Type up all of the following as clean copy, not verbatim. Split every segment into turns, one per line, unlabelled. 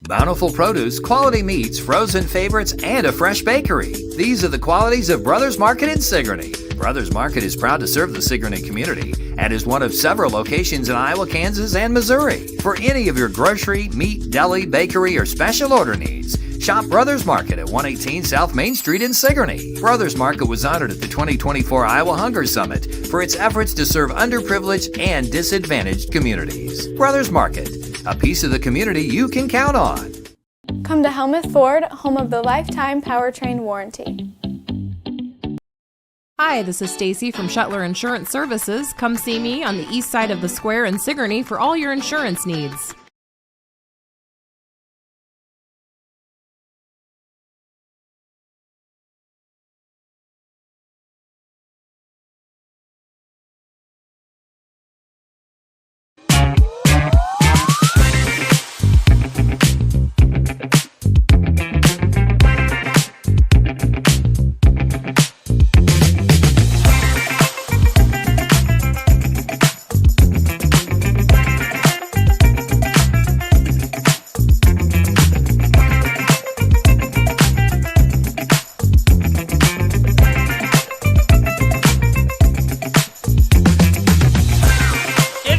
Bountiful produce, quality meats, frozen favorites, and a fresh bakery. These are the qualities of Brothers Market in Sigourney. Brothers Market is proud to serve the Sigourney community and is one of several locations in Iowa, Kansas, and Missouri. For any of your grocery, meat, deli, bakery, or special order needs, shop Brothers Market at 118 South Main Street in Sigourney. Brothers Market was honored at the 2024 Iowa Hunger Summit for its efforts to serve underprivileged and disadvantaged communities. Brothers Market, a piece of the community you can count on.
Come to Helmuth Ford, home of the lifetime powertrain warranty.
Hi, this is Stacy from Shuttler Insurance Services. Come see me on the east side of the square in Sigourney for all your insurance needs.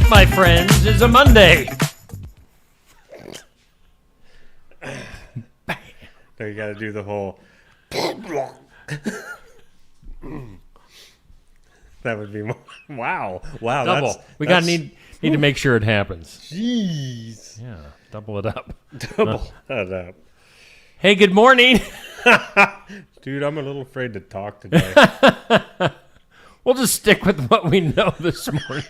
My friends, is a Monday.
There, you got to do the whole. That would be more. Wow.
Double. We gotta need to make sure it happens.
Jeez.
Yeah, double it up.
Double that up.
Hey, good morning.
Dude, I'm a little afraid to talk today.
We'll just stick with what we know this morning.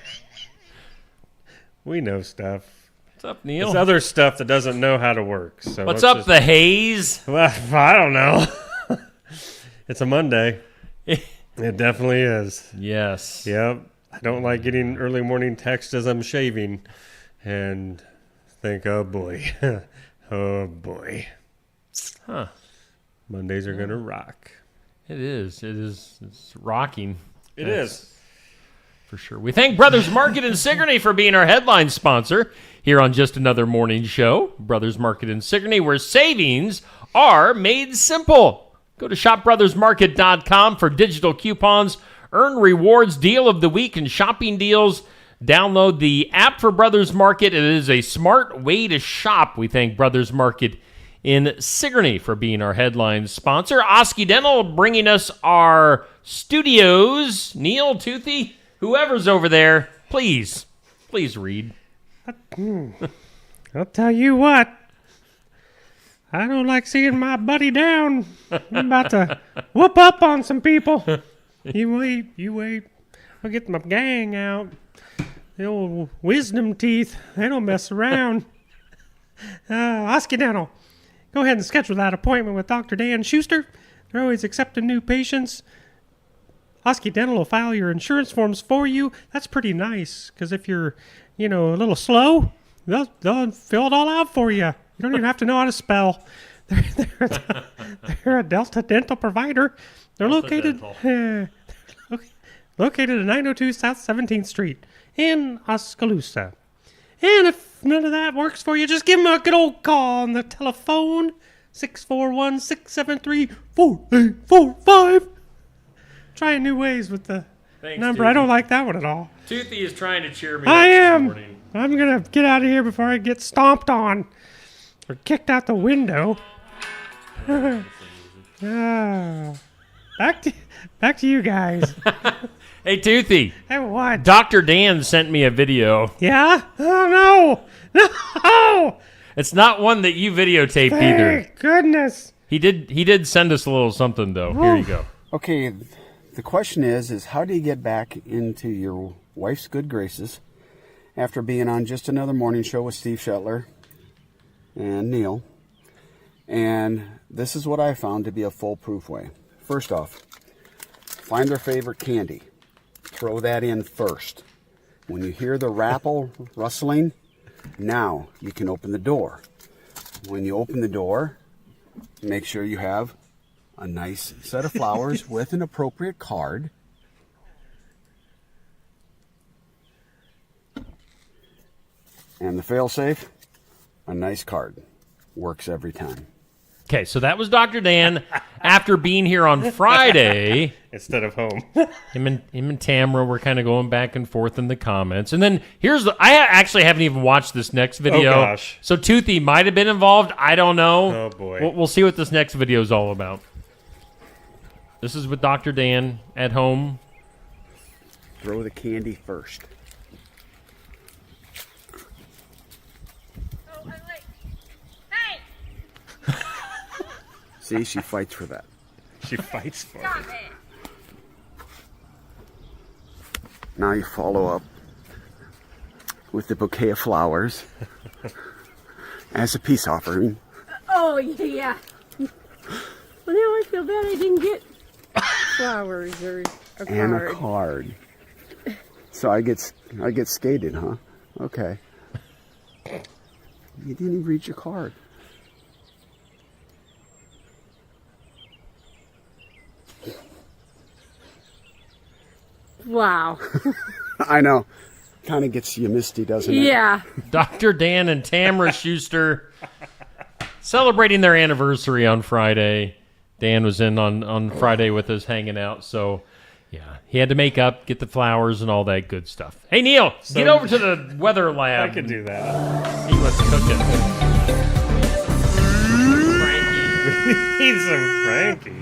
We know stuff.
What's up, Neil?
There's other stuff that doesn't know how to work. So
what's up, the haze?
Well, I don't know. It's a Monday. It definitely is.
Yes.
Yep. I don't like getting early morning texts as I'm shaving and think, oh boy. Oh boy.
Huh.
Mondays are going to rock.
It is. It's rocking.
It is.
For sure. We thank Brothers Market in Sigourney for being our headline sponsor here on Just Another Morning Show. Brothers Market in Sigourney, where savings are made simple. Go to shopbrothersmarket.com for digital coupons, earn rewards, deal of the week, and shopping deals. Download the app for Brothers Market. It is a smart way to shop. We thank Brothers Market in Sigourney for being our headline sponsor. Osky Dental bringing us our studios. Neil, Toothy, whoever's over there, please read.
I'll tell you what. I don't like seeing my buddy down. I'm about to whoop up on some people. You wait. I'll get my gang out. The old wisdom teeth. They don't mess around. Osky Dental. Go ahead and schedule that appointment with Dr. Dan Schuster. They're always accepting new patients. Osky Dental will file your insurance forms for you. That's pretty nice, because if you're, a little slow, they'll fill it all out for you. You don't even have to know how to spell. They're a Delta dental provider. They're located at 902 South 17th Street in Oskaloosa. And if none of that works for you, just give them a good old call on the telephone, 641-673-4845. Trying new ways with the number. Toothy. I don't like that one at all.
Toothy is trying to cheer me
I
up
am.
This morning.
I'm going to get out of here before I get stomped on or kicked out the window. Back to you guys.
Hey, Toothy.
Hey, what?
Dr. Dan sent me a video.
Yeah? Oh, no.
It's not one that you videotaped either.
Thank goodness.
He did send us a little something, though. Here you go.
Okay, the question is how do you get back into your wife's good graces after being on Just Another Morning Show with Steve Shuttler and Neil? And this is what I found to be a foolproof way. First off, find their favorite candy. Throw that in first. When you hear the rustling, now you can open the door. When you open the door, make sure you have a nice set of flowers with an appropriate card. And the fail-safe, a nice card. works every time.
Okay, so that was Dr. Dan after being here on Friday.
Instead of home.
Him and Tamara were kind of going back and forth in the comments. And then I actually haven't even watched this next video.
Oh, gosh.
So Toothy might have been involved. I don't know.
Oh, boy.
We'll see what this next video is all about. This is with Dr. Dan at home.
Throw the candy first. See, she fights for that.
She fights for it.
Now you follow up with the bouquet of flowers as a peace offering.
Oh, yeah. Well, now I feel bad I didn't get flowers or a card.
And a card. So I get skated, huh? Okay. You didn't even read your card.
Wow.
I know. Kind of gets you misty, doesn't it?
Yeah.
Dr. Dan and Tamara Schuster celebrating their anniversary on Friday. Dan was in on Friday with us hanging out, so yeah, he had to make up, get the flowers and all that good stuff. Hey, Neil, get over to the weather lab.
I could do that.
See what's cooking.
We need some Frankie.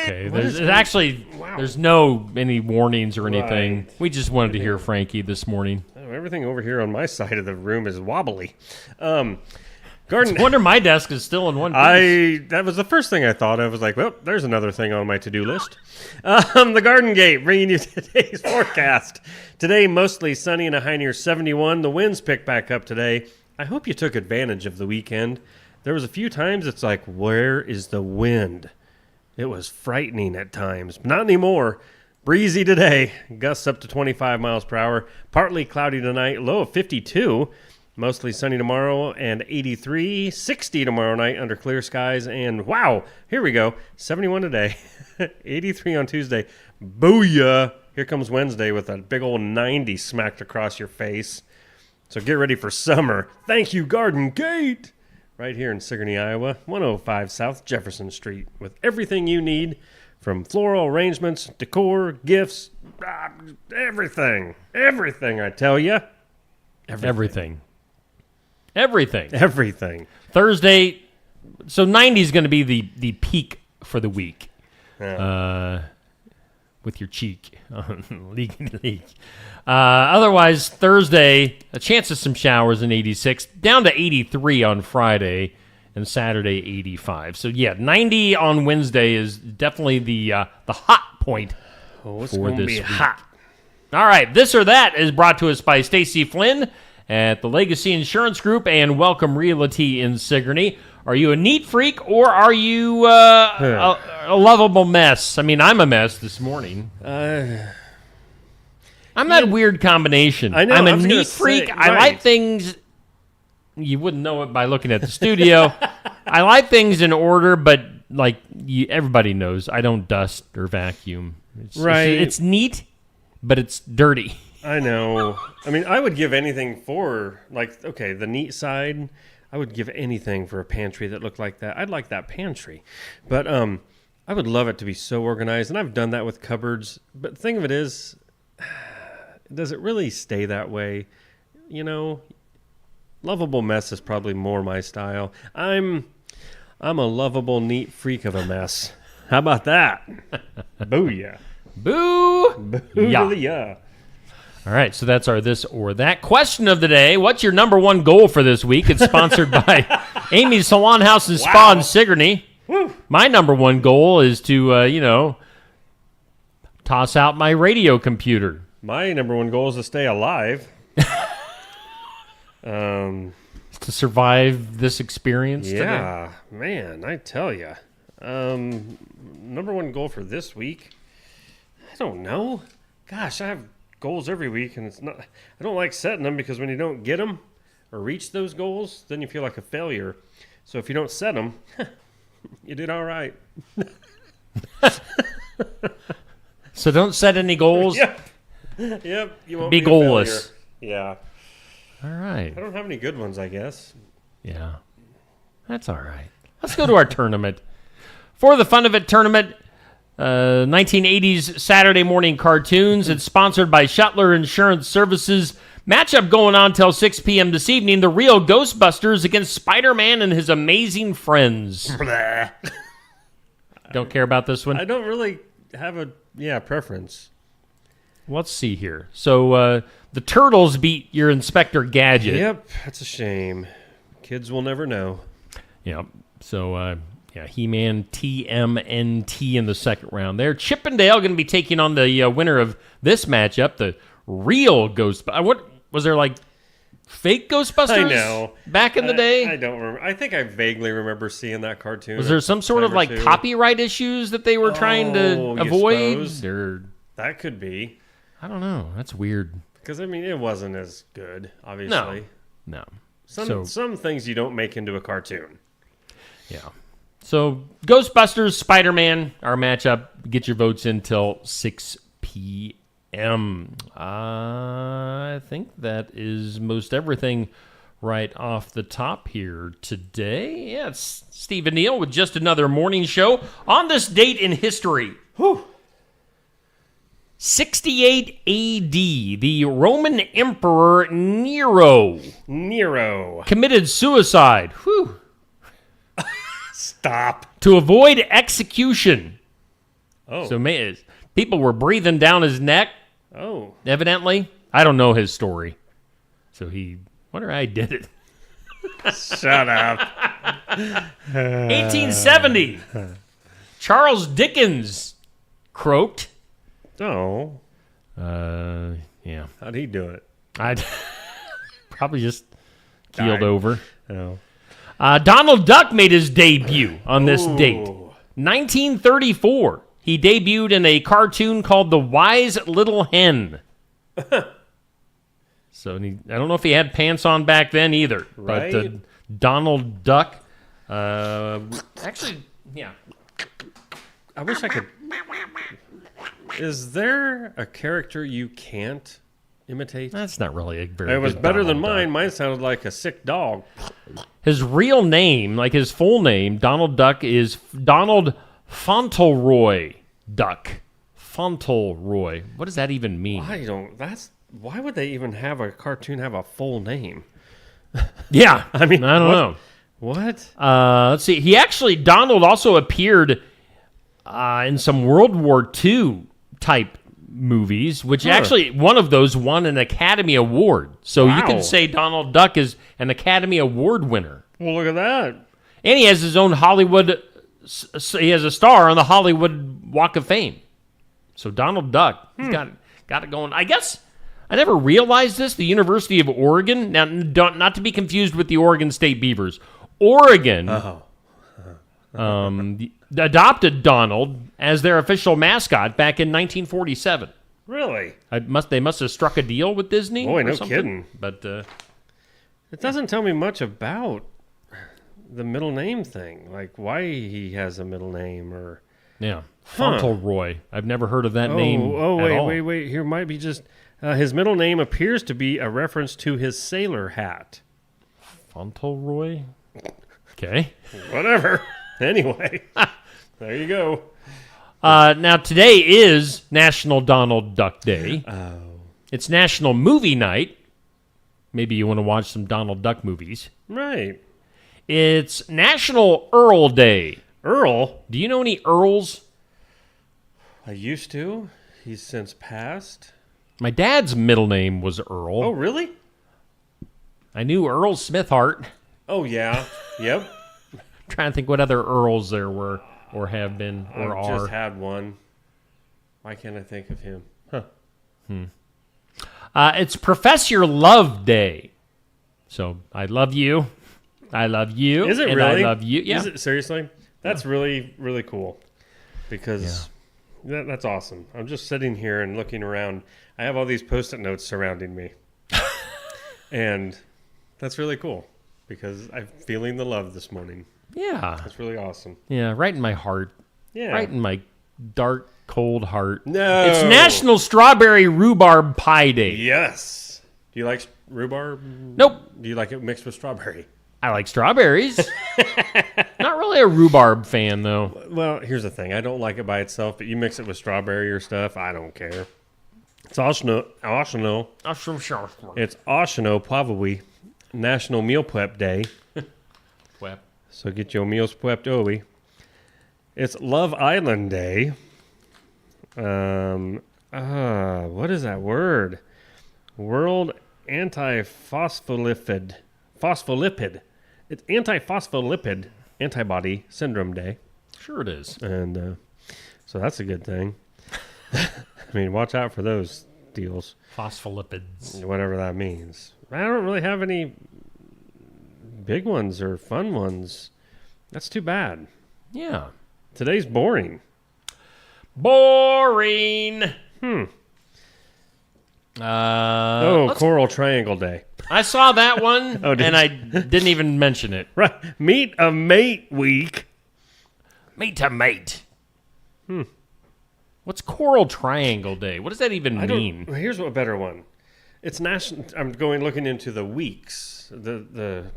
Okay, there's no any warnings or anything.
Right.
We just wanted to hear Frankie this morning.
Oh, everything over here on my side of the room is wobbly. Garden.
I wonder my desk is still in one piece.
That was the first thing I thought of. Was like, well, there's another thing on my to-do list. The Garden Gate, bringing you today's forecast. Today, mostly sunny and a high near 71. The winds picked back up today. I hope you took advantage of the weekend. There was a few times it's like, where is the wind? It was frightening at times. Not anymore. Breezy today. Gusts up to 25 miles per hour. Partly cloudy tonight. Low of 52. Mostly sunny tomorrow and 83. 60 tomorrow night under clear skies. And wow, here we go. 71 today. 83 on Tuesday. Booyah. Here comes Wednesday with a big old 90 smacked across your face. So get ready for summer. Thank you, Garden Gate. Right here in Sigourney, Iowa, 105 South Jefferson Street, with everything you need, from floral arrangements, decor, gifts, everything. Everything, I tell you.
Everything. Thursday, so 90 is going to be the peak for the week. With your cheek. Leak. Otherwise, Thursday, a chance of some showers in 86, down to 83 on Friday, and Saturday, 85. So, yeah, 90 on Wednesday is definitely the hot point
Oh, it's
for
going to
this
be
week.
hot.
All right, This or That is brought to us by Stacy Flynn at the Legacy Insurance Group and Welcome Realty in Sigourney. Are you a neat freak or are you a lovable mess? I mean, I'm a mess this morning. I'm that weird combination.
I know,
I'm
I
a
was gonna
neat freak.
say,
I
right.
like things. You wouldn't know it by looking at the studio. I like things in order, but like everybody knows, I don't dust or vacuum. It's neat, but it's dirty.
I know. I mean, I would give anything for, like, okay, the neat side. I would give anything for a pantry that looked like that. I'd like that pantry. But I would love it to be so organized, and I've done that with cupboards. But the thing of it is, does it really stay that way? You know, lovable mess is probably more my style. I'm a lovable, neat freak of a mess. How about that? Booyah.
Boo!
Yeah.
All right, so that's our This or That. Question of the day, what's your number one goal for this week? It's sponsored by Amy's Salon House and Spa in Sigourney.
Woo.
My number one goal is to, toss out my radio computer.
My number one goal is to stay alive.
To survive this experience today.
Yeah, man, I tell you. Number one goal for this week? I don't know. Gosh, I have goals every week, and I don't like setting them because when you don't get them or reach those goals, then you feel like a failure. So if you don't set them, you did all right.
So don't set any goals.
Yep. You won't
Be
be
goalless.
A failure. Yeah.
All right.
I don't have any good ones, I guess.
Yeah. That's all right. Let's go to our tournament. For the Fun of It tournament, 1980s Saturday morning cartoons. It's sponsored by Shuttler Insurance Services. Matchup going on till 6 p.m. this evening. The Real Ghostbusters against Spider-Man and his amazing friends. Don't care about this one?
I don't really have a preference.
Let's see here. So the Turtles beat your Inspector Gadget.
Yep, that's a shame. Kids will never know.
Yep. So, He-Man TMNT in the second round there. Chippendale going to be taking on the winner of this matchup, the Real Ghostbusters. What was there, like, fake Ghostbusters?
I know.
Back in the day?
I don't remember. I think I vaguely remember seeing that cartoon.
Was there some sort of, like, copyright issues that they were trying to avoid?
Suppose?
Or
That could be.
I don't know. That's weird.
Because, I mean, it wasn't as good, obviously.
No.
Some things you don't make into a cartoon.
Yeah. So, Ghostbusters, Spider-Man, our matchup. Get your votes in till 6 p.m. I think that is most everything right off the top here today. Yeah, it's Steve and Neil with just another morning show. On this date in history, 68 A.D., the Roman Emperor Nero committed suicide. Whew.
Stop.
To avoid execution.
Oh.
So people were breathing down his neck, evidently. I don't know his story. So wonder how he did it.
Shut up.
1870. Charles Dickens croaked.
Oh.
Yeah.
How'd he do it?
I'd probably just keeled over.
Oh.
Donald Duck made his debut on this date. 1934. He debuted in a cartoon called The Wise Little Hen. So I don't know if he had pants on back then either.
Right?
But Donald Duck. Actually, yeah.
I wish I could. Is there a character you can't imitate?
That's not really a very
It was
good
better than
Donald
mine.
Duck.
Mine sounded like a sick dog.
His real name, like his full name, Donald Duck, is Donald Fauntleroy Duck. Fauntleroy. What does that even mean?
Why would they even have a cartoon have a full name?
Yeah.
I mean,
I don't know.
What?
Let's see. Donald also appeared in some World War II type movies, which actually one of those won an Academy Award. So you can say Donald Duck is an Academy Award winner.
Well, look at that.
And he has his own Hollywood. He has a star on the Hollywood Walk of Fame. So Donald Duck, he's got it going. I guess I never realized this. The University of Oregon, now not to be confused with the Oregon State Beavers. Oregon adopted Donald as their official mascot back in 1947.
Really?
They must have struck a deal with Disney.
Boy,
or
no
something.
kidding.
But
It doesn't tell me much about the middle name thing, like why he has a middle name or.
Yeah, Fauntleroy. I've never heard of that name.
Wait. Here might be just his middle name appears to be a reference to his sailor hat.
Fauntleroy. Okay.
Whatever. Anyway, there you go.
Now today is National Donald Duck Day.
Oh.
It's National Movie Night. Maybe you want to watch some Donald Duck movies.
Right.
It's National Earl Day.
Earl?
Do you know any Earls?
I used to. He's since passed.
My dad's middle name was Earl.
Oh, really?
I knew Earl Smithhart.
Oh, yeah. Yep.
Trying to think what other Earls there were or have been or
I've
are.
just had one. Why can't I think of him?
It's Professor Love Day. So I love you. I love you.
Is it
and
really?
I love you. Yeah.
Is it seriously? That's really, really cool. Because that's awesome. I'm just sitting here and looking around. I have all these Post-it notes surrounding me. And that's really cool. Because I'm feeling the love this morning.
Yeah.
That's really awesome.
Yeah, right in my heart.
Yeah.
Right in my dark, cold heart.
No.
It's National Strawberry Rhubarb Pie Day.
Yes. Do you like rhubarb?
Nope.
Do you like it mixed with strawberry?
I like strawberries. Not really a rhubarb fan, though.
Well, here's the thing. I don't like it by itself, but you mix it with strawberry or stuff, I don't care. It's optional. It's optional, probably National Meal Prep Day.
Web.
So get your meals prepped early. It's Love Island Day. What is that word? World Antiphospholipid. It's Antiphospholipid Antibody Syndrome Day.
Sure it is.
And so that's a good thing. I mean, watch out for those deals.
Phospholipids.
Whatever that means. I don't really have any big ones or fun ones. That's too bad.
Yeah.
Today's boring.
Boring.
Coral Triangle Day.
I saw that one,
Oh, did
and
you?
I didn't even mention it.
Right. Meet a Mate Week.
Meet to mate. What's Coral Triangle Day? What does that even mean?
Here's a better one. It's national. I'm looking into the weeks.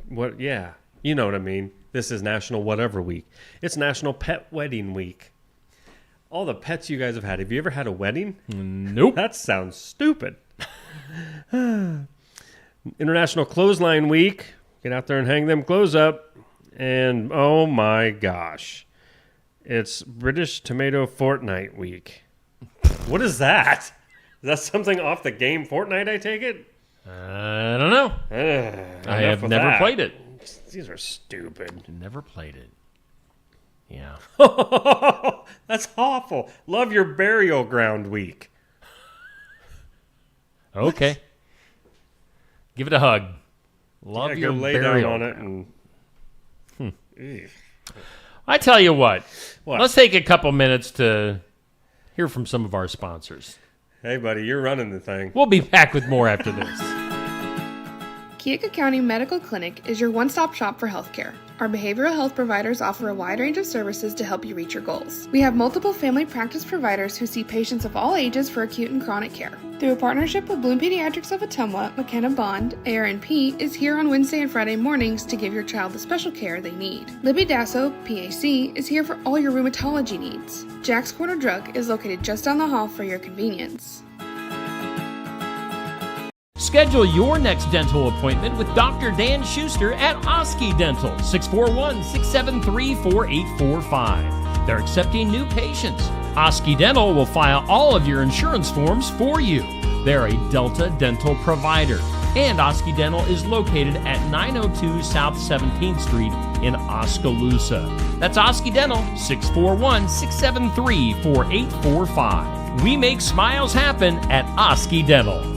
What? Yeah, you know what I mean. This is National Whatever Week. It's National Pet Wedding Week. All the pets you guys have had. Have you ever had a wedding?
Nope.
That sounds stupid. International Clothesline Week. Get out there and hang them clothes up. And oh my gosh, it's British Tomato Fortnite Week. What is that? Is that something off the game Fortnite, I take it?
I don't know. I have never played it.
These are stupid.
Never played it. Yeah.
That's awful. Love your burial ground week.
Okay. Give it a hug. Love your
go lay
burial
down on it
ground.
and.
I tell you what.
What?
Let's take a couple minutes to hear from some of our sponsors.
Hey, buddy, you're running the thing.
We'll be back with more after this.
Keokuk County Medical Clinic is your one-stop shop for healthcare. Our behavioral health providers offer a wide range of services to help you reach your goals. We have multiple family practice providers who see patients of all ages for acute and chronic care. Through a partnership with Bloom Pediatrics of Ottumwa, McKenna Bond, ARNP is here on Wednesday and Friday mornings to give your child the special care they need. Libby Dasso, PAC, is here for all your rheumatology needs. Jack's Corner Drug is located just down the hall for your convenience.
Schedule your next dental appointment with Dr. Dan Schuster at Osky Dental, 641-673-4845. They're accepting new patients. Osky Dental will file all of your insurance forms for you. They're a Delta dental provider. And Osky Dental is located at 902 South 17th Street in Oskaloosa. That's Osky Dental, 641-673-4845. We make smiles happen at Osky Dental.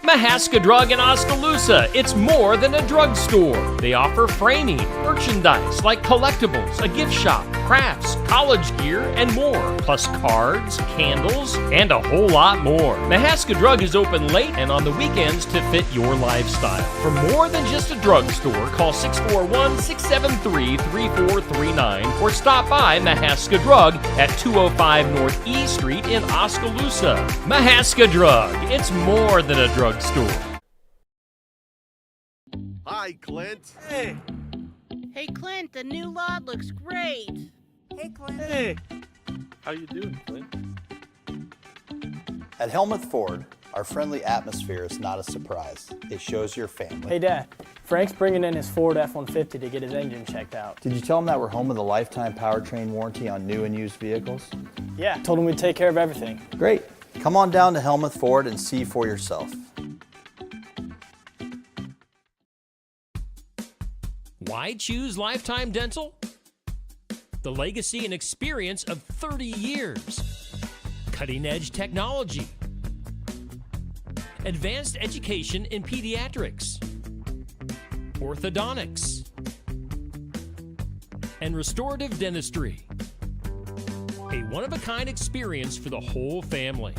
Mahaska Drug in Oskaloosa. It's more than a drugstore. They offer framing, merchandise like collectibles, a gift shop, crafts, college gear, and more. Plus cards, candles, and a whole lot more. Mahaska Drug is open late and on the weekends to fit your lifestyle. For more than just a drugstore, call 641-673-3439 or stop by Mahaska Drug at 205 North E Street in Oskaloosa. Mahaska Drug. It's more than a drugstore.
Hi, Clint.
Hey, Clint, the new lot looks great. Hey, Clint.
Hey. How you doing, Clint?
At Helmuth Ford, our friendly atmosphere is not a surprise. It shows your family.
Hey, Dad. Frank's bringing in his Ford F-150 to get his engine checked out.
Did you tell him that we're home with a lifetime powertrain warranty on new and used vehicles?
Yeah, told him we'd take care of everything.
Great. Come on down to Helmuth Ford and see for yourself.
Why choose Lifetime Dental? The legacy and experience of 30 years. Cutting-edge technology. Advanced education in pediatrics. Orthodontics. And restorative dentistry. A one-of-a-kind experience for the whole family.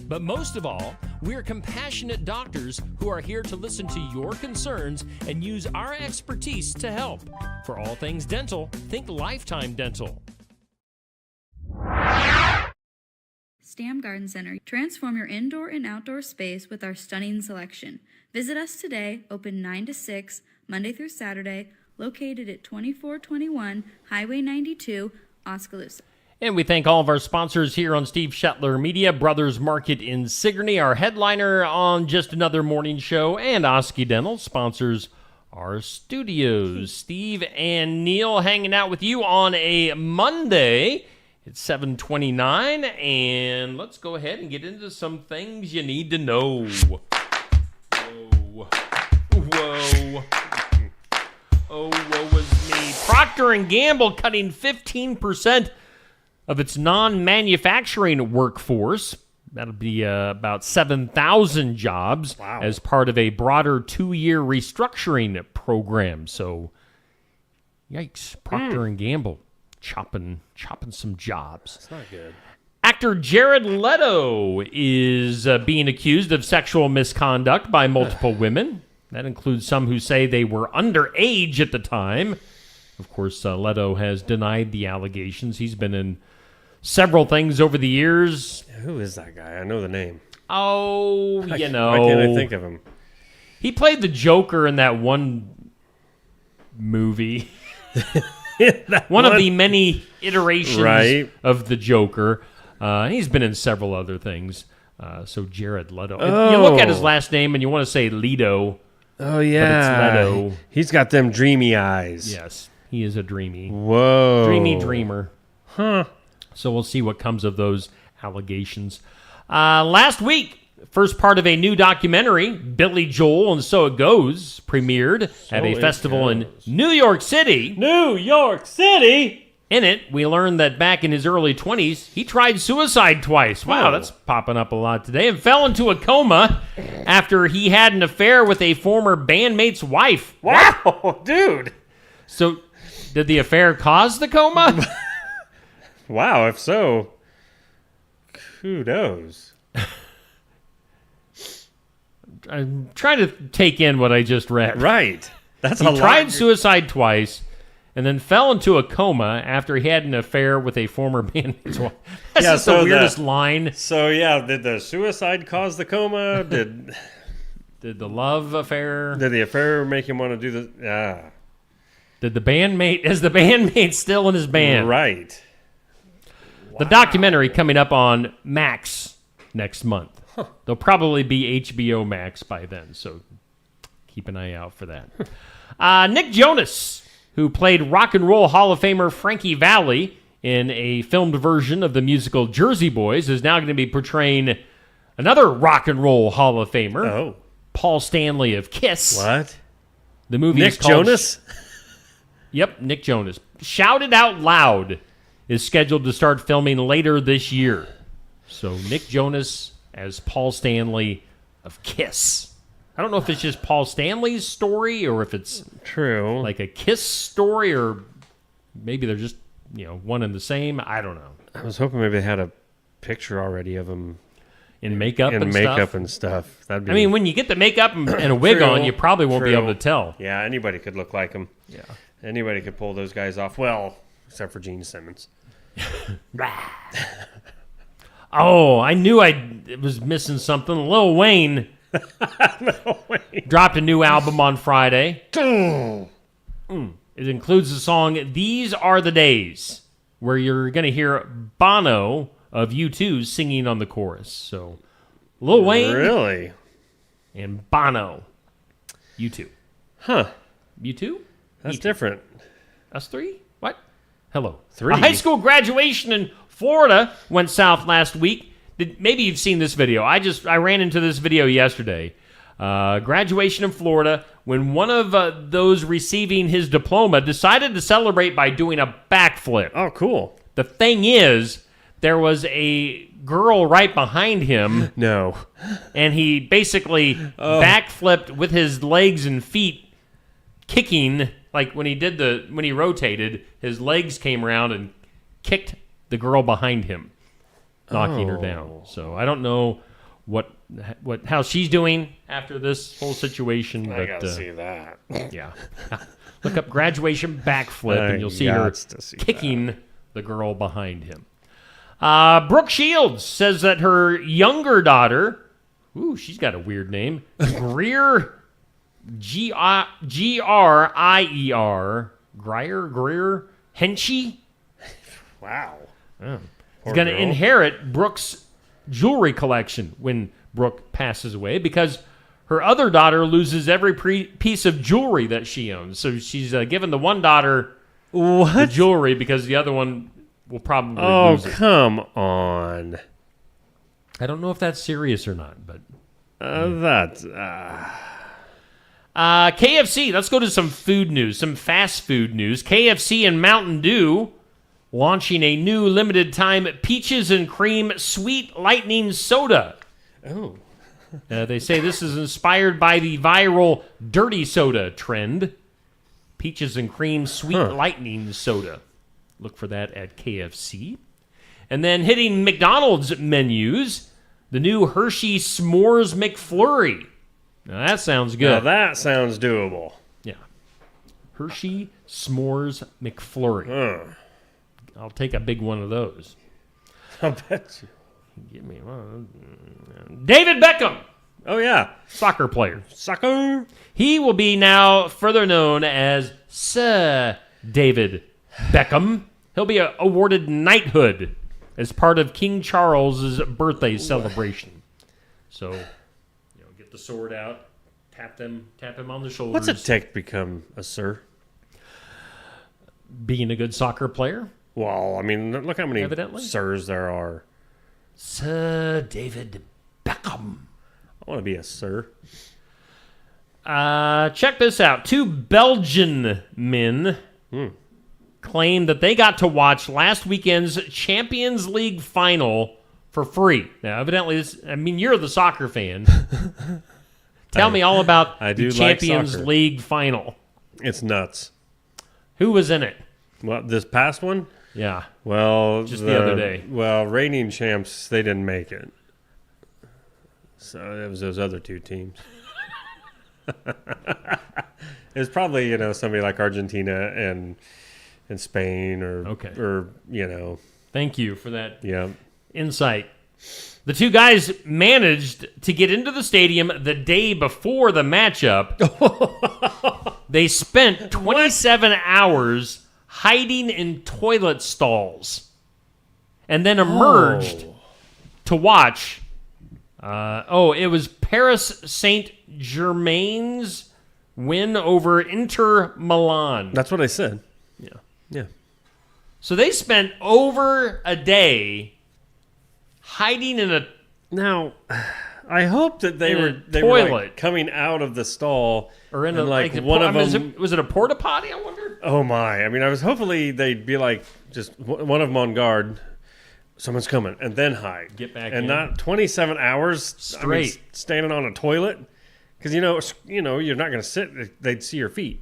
But most of all, we're compassionate doctors who are here to listen to your concerns and use our expertise to help. For all things dental, think Lifetime Dental.
Stam Garden Center. Transform your indoor and outdoor space with our stunning selection. Visit us today, open 9 to 6, Monday through Saturday, located at 2421 Highway 92, Oskaloosa.
And we thank all of our sponsors here on Steve Shetler Media, Brothers Market in Sigourney, our headliner on Just Another Morning Show, and Osky Dental sponsors our studios. Steve and Neil hanging out with you on a Monday. It's 7:29, and let's go ahead and get into some things you need to know. Whoa. Oh, woe is me. Procter & Gamble cutting 15% of its non-manufacturing workforce. That'll be about 7,000 jobs as part of a broader 2-year restructuring program. So, yikes, Procter & Gamble chopping some jobs.
It's not good.
Actor Jared Leto is being accused of sexual misconduct by multiple women. That includes some who say they were underage at the time. Of course, Leto has denied the allegations. He's been in several things over the years.
Who is that guy? I know the name.
Oh, you know.
Why can't I think of him?
He played the Joker in that one movie. One of the many iterations of the Joker. He's been in several other things. So Jared Leto. You look at his last name and you want to say Leto.
Oh, yeah.
But it's Leto.
He's got them dreamy eyes.
Yes, he is a dreamy dreamer.
Huh.
So we'll see what comes of those allegations. Last week, first part of a new documentary, Billy Joel and So It Goes, premiered at a festival in New York City.
New York City?
In it, we learned that back in his early 20s, he tried suicide twice. Wow, that's popping up a lot today. And fell into a coma after he had an affair with a former bandmate's wife.
Wow, dude.
So, did the affair cause the coma?
Wow, if so, kudos.
I'm trying to take in what I just read.
Right. That's
he tried suicide twice and then fell into a coma after he had an affair with a former bandmate's wife. That's just the weirdest line.
So, yeah, did the suicide cause the coma? Did
the love affair?
Did the affair make him want to do the...
Did the bandmate... Is the bandmate still in his band?
Right.
The documentary coming up on Max next month. There'll probably be HBO Max by then, so keep an eye out for that. Nick Jonas, who played Rock and Roll Hall of Famer Frankie Valli in a filmed version of the musical Jersey Boys, is now going to be portraying another Rock and Roll Hall of Famer, Paul Stanley of Kiss.
What?
The movie
Nick
is called...
Jonas?
Yep, Nick Jonas. Shout It Out Loud is scheduled to start filming later this year. So Nick Jonas as Paul Stanley of Kiss. I don't know if it's just Paul Stanley's story or if it's
true,
like a Kiss story, or maybe they're just, one and the same. I don't know.
I was hoping maybe they had a picture already of him
in makeup
and stuff. That'd be...
I mean, when you get the makeup and a wig on, you probably won't be able to tell.
Yeah, anybody could look like him.
Yeah,
anybody could pull those guys off. Well, except for Gene Simmons.
Oh, I knew I was missing something. Lil Wayne dropped a new album on Friday. It includes the song These Are the Days, where you're going to hear Bono of U2 singing on the chorus. So, Lil Wayne.
Really?
And Bono. U2.
Huh.
U2?
That's different.
Us three? What? Hello.
3.
A high school graduation in Florida went south last week. Maybe you've seen this video. I ran into this video yesterday. Graduation in Florida, when one of those receiving his diploma decided to celebrate by doing a backflip.
Oh, cool.
The thing is, there was a girl right behind him.
No.
And he basically backflipped with his legs and feet kicking. Like when he rotated, his legs came around and kicked the girl behind him, knocking her down. So I don't know how she's doing after this whole situation.
I gotta see that.
Yeah. Look up graduation backflip and you'll see her kicking the girl behind him. Brooke Shields says that her younger daughter, she's got a weird name, Greer, Greer, Henchy.
Wow.
Is going to inherit Brooke's jewelry collection when Brooke passes away because her other daughter loses every piece of jewelry that she owns. So she's given the one daughter the jewelry because the other one will probably lose it.
Oh, come on.
I don't know if that's serious or not, but... KFC, let's go to some food news, some fast food news. KFC and Mountain Dew launching a new limited-time Peaches and Cream Sweet Lightning Soda.
Oh.
They say this is inspired by the viral dirty soda trend. Peaches and Cream Sweet Lightning Soda. Look for that at KFC. And then hitting McDonald's menus, the new Hershey S'mores McFlurry. Now that sounds good.
Now that sounds doable.
Yeah. Hershey S'mores McFlurry. I'll take a big one of those.
I'll bet you.
Give me one. David Beckham.
Oh, yeah.
Soccer player.
Soccer.
He will be now further known as Sir David Beckham. He'll be awarded knighthood as part of King Charles's birthday celebration. So, get the sword out, tap him on the shoulders.
What's it take to become a sir?
Being a good soccer player.
Well, I mean, look how many sirs there are.
Sir David Beckham.
I want to be a sir.
Check this out. 2 Belgian men claimed that they got to watch last weekend's Champions League final for free. Now, evidently, you're the soccer fan. Tell me all about the Champions League final.
It's nuts.
Who was in it?
What, this past one?
Yeah.
Well,
just the other day.
Well, reigning champs, they didn't make it. So it was those other 2 teams. It was probably, somebody like Argentina and Spain or
Thank you for that
yeah.
insight. The 2 guys managed to get into the stadium the day before the matchup. They spent 27 hours hiding in toilet stalls and then emerged to watch. It was Paris Saint-Germain's win over Inter Milan.
That's what I said.
Yeah.
Yeah.
So they spent over a day hiding in a...
Now, I hope that they were like coming out of the stall
or in
and
one of them. Was it a porta potty? I wonder.
Oh my! I mean, hopefully they'd be like just one of them on guard. Someone's coming, and then hide.
Get back
and
in.
not 27 hours
straight
standing on a toilet because you're not going to sit. They'd see your feet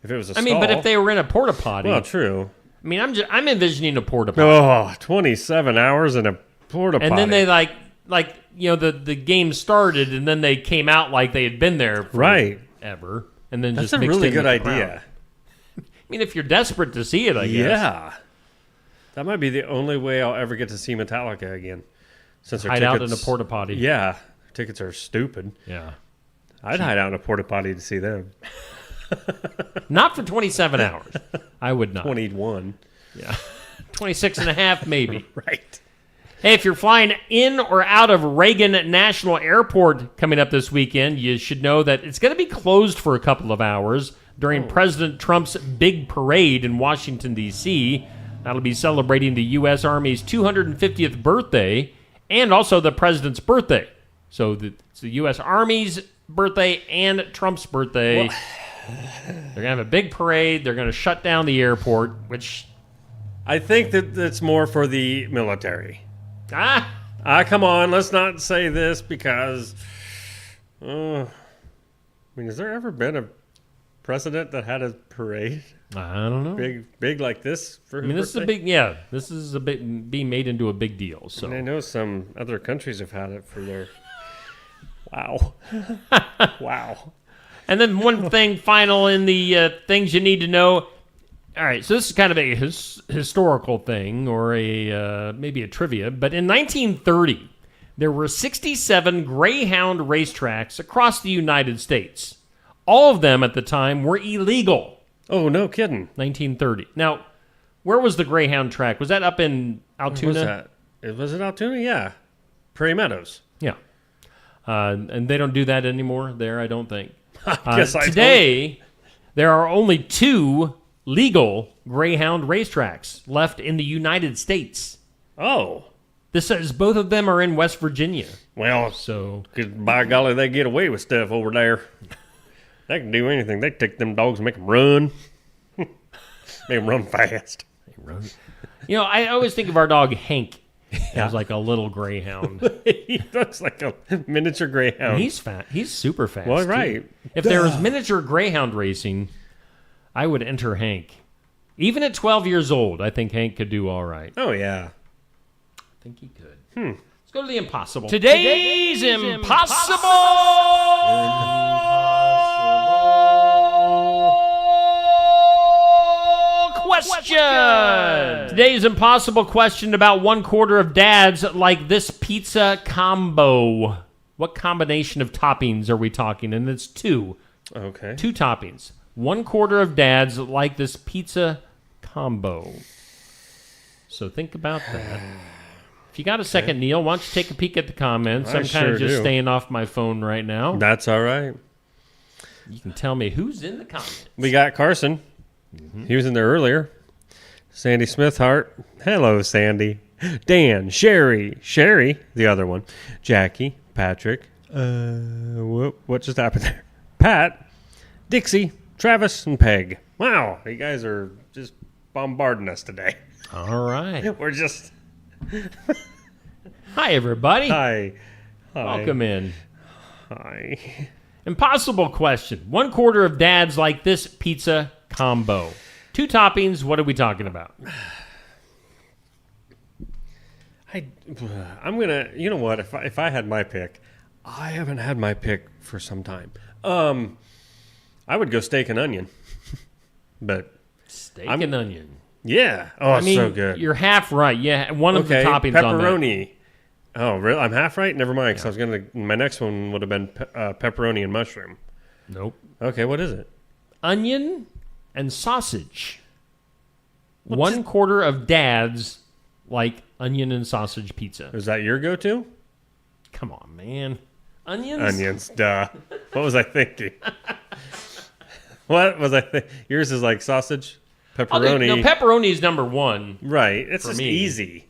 if it was a stall.
But if they were in a porta potty.
Well, true.
I'm envisioning a porta potty.
Oh, 27 hours in a porta potty.
And then they the game started, and then they came out like they had been there forever, and then
that's
just
a really good idea.
If you're desperate to see it, I guess.
Yeah, that might be the only way I'll ever get to see Metallica again. Since
hide out in a porta potty.
Yeah, tickets are stupid.
Yeah,
I'd hide out in a porta potty to see them.
Not for 27 hours. I would not.
21.
Yeah, 26 and a half maybe.
Right.
Hey, if you're flying in or out of Reagan National Airport coming up this weekend, you should know that it's going to be closed for a couple of hours during President Trump's big parade in Washington, D.C. That'll be celebrating the U.S. Army's 250th birthday and also the president's birthday. So it's the U.S. Army's birthday and Trump's birthday. They're going to have a big parade. They're going to shut down the airport, which...
I think that's more for the military.
Come
on, let's not say this because has there ever been a president that had a parade?
I don't know.
Big like this for his
this
birthday?
This is being made into a big deal. So
I know some other countries have had it for their wow.
And then one thing final in the things you need to know. All right, so this is kind of a historical thing or a maybe a trivia, but in 1930, there were 67 Greyhound racetracks across the United States. All of them at the time were illegal.
Oh, no kidding.
1930. Now, where was the Greyhound track? Was that up in Altoona?
Was it Altoona? Yeah. Prairie Meadows.
Yeah. And they don't do that anymore there, I don't think.
Today,
there are only 2 legal Greyhound racetracks left in the United States.
Oh.
This says both of them are in West Virginia.
Well,
so
because by golly, they get away with stuff over there. They can do anything. They take them dogs and make them run. Make them run fast.
You know, I always think of our dog Hank as like a little greyhound.
He looks like a miniature greyhound.
And he's fat. He's super fast.
Well, right.
Too. If there was miniature greyhound racing, I would enter Hank. Even at 12 years old, I think Hank could do all right.
Oh, yeah.
I think he could. Let's go to the impossible.
Today's
impossible question. Today's impossible question about 1/4 of dads like this pizza combo. What combination of toppings are we talking? And it's 2.
Okay.
2 toppings. 1/4 of dads like this pizza combo. So think about that. If you got a second, Neil, why don't you take a peek at the comments? I'm kind of just staying off my phone right now.
That's all right.
You can tell me who's in the comments.
We got Carson. He was in there earlier. Sandy Smithhart. Hello, Sandy. Dan, Sherry, the other one. Jackie, Patrick. What just happened there? Pat, Dixie, Travis, and Peg. Wow, you guys are just bombarding us today.
All right.
We're just...
Hi, everybody.
Hi.
Welcome in.
Hi.
Impossible question. 1/4 of dads like this pizza combo. 2 toppings. What are we talking about?
I'm gonna. You know what? If I had my pick, I haven't had my pick for some time. I would go steak and onion. But
steak and onion.
Yeah. Oh,
I mean,
so good.
You're half right. Yeah, one of the toppings
pepperoni.
On
Oh, really? I'm half right? Never mind, because I was going to... My next one would have been pepperoni and mushroom.
Nope.
Okay, what is it?
Onion and sausage. 1/4 of dads like onion and sausage pizza.
Is that your go-to?
Come on, man. Onions?
Onions, duh. What was I thinking? What was I thinking? Yours is like sausage? Pepperoni.
No, pepperoni is number 1.
Right. It's just
me.
easy.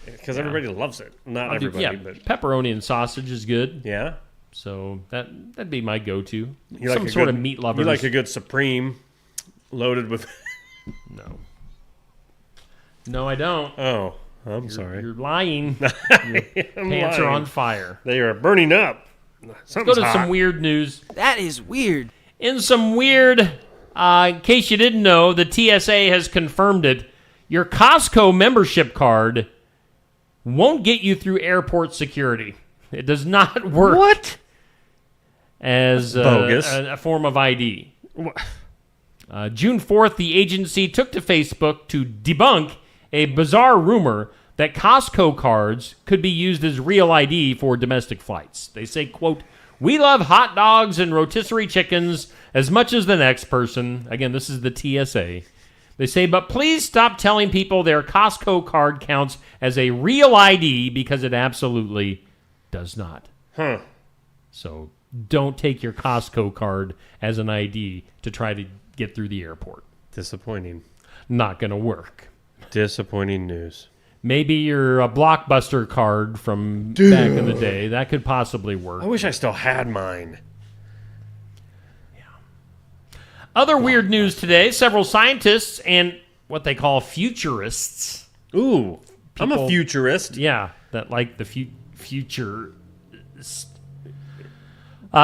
Because everybody loves it. Not everybody, but...
Pepperoni and sausage is good.
Yeah?
So that'd be my go-to.
You
Some
like
sort of meat lovers.
You like a good Supreme loaded with...
No. No, I don't.
Oh, I'm sorry.
You're lying. Your pants are on fire.
They are burning up.
Let's go to some weird news.
That is weird.
In some weird, in case you didn't know, the TSA has confirmed it. Your Costco membership card won't get you through airport security. It does not work.
What?
As
bogus.
A form of ID. June 4th, the agency took to Facebook to debunk a bizarre rumor that Costco cards could be used as real ID for domestic flights. They say, quote, "We love hot dogs and rotisserie chickens as much as the next person." Again, this is the TSA. They say, "But please stop telling people their Costco card counts as a real ID because it absolutely does not."
Huh.
So don't take your Costco card as an ID to try to get through the airport.
Disappointing.
Not going to work.
Disappointing news.
Maybe your Blockbuster card from back in the day. That could possibly work.
I wish I still had mine.
Yeah. Other weird news today. Several scientists and what they call futurists.
Ooh, I'm a futurist.
Yeah, that like the future.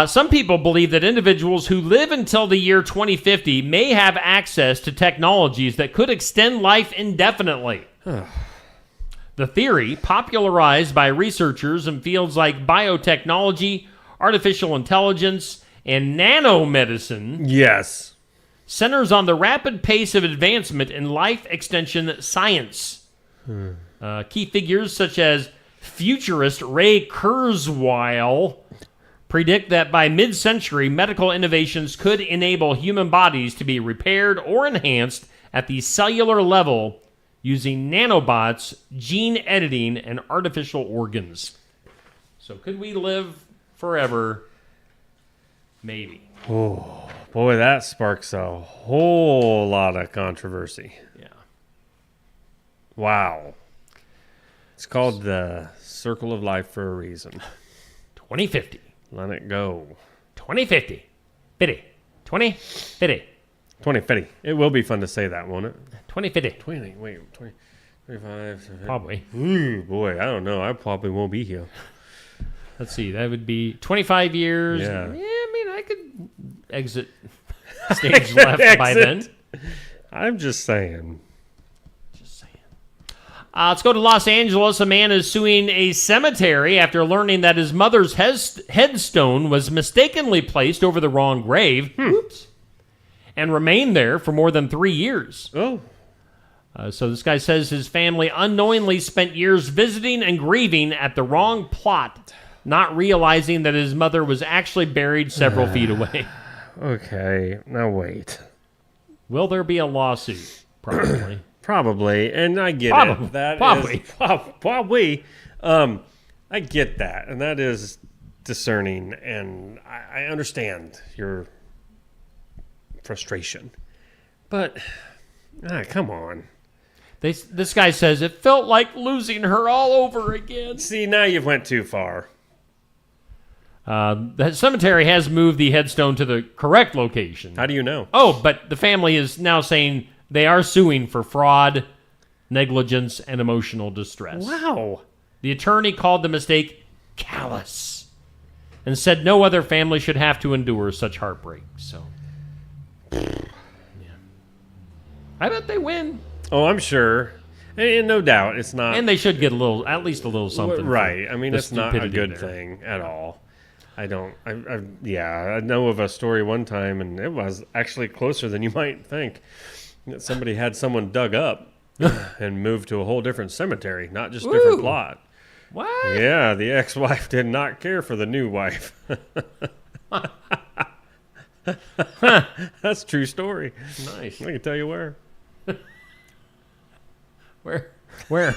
Some people believe that individuals who live until the year 2050 may have access to technologies that could extend life indefinitely. The theory, popularized by researchers in fields like biotechnology, artificial intelligence, and nanomedicine,
yes,
centers on the rapid pace of advancement in life extension science. Key figures such as futurist Ray Kurzweil predict that by mid-century, medical innovations could enable human bodies to be repaired or enhanced at the cellular level using nanobots, gene editing, and artificial organs. So could we live forever? Maybe.
Oh, boy, that sparks a whole lot of controversy.
Yeah.
Wow. It's called the circle of life for a reason.
2050.
Let it go.
2050. 50. 2050.
2050. It will be fun to say that, won't it?
2050.
20, wait, 20, 25.
Probably.
Ooh, boy, I don't know. I probably won't be here.
Let's see. That would be 25 years.
Yeah.
I mean, I could exit stage left by then.
I'm just saying.
Let's go to Los Angeles. A man is suing a cemetery after learning that his mother's headstone was mistakenly placed over the wrong grave. Oops. And remained there for more than 3 years.
Oh.
So this guy says his family unknowingly spent years visiting and grieving at the wrong plot, not realizing that his mother was actually buried several feet away.
Okay, now wait.
Will there be a lawsuit? Probably.
Probably, and I get
Probably.
it. That
Probably.
is probably. I get that, and that is discerning, and I understand your frustration. But, come on.
This guy says it felt like losing her all over again.
See, now you've went too far.
The cemetery has moved the headstone to the correct location.
How do you know?
Oh, but the family is now saying they are suing for fraud, negligence, and emotional distress.
Wow.
The attorney called the mistake callous and said no other family should have to endure such heartbreak. So, yeah. I bet they win.
Oh, I'm sure. And no doubt, it's not.
And they should get at least a little something.
Right. I mean, it's not a good
there.
thing at all. I know of a story one time, and it was actually closer than you might think. Somebody had someone dug up and moved to a whole different cemetery, not just different plot.
What?
Yeah, the ex-wife did not care for the new wife. That's a true story.
Nice.
I can tell you where.
Where?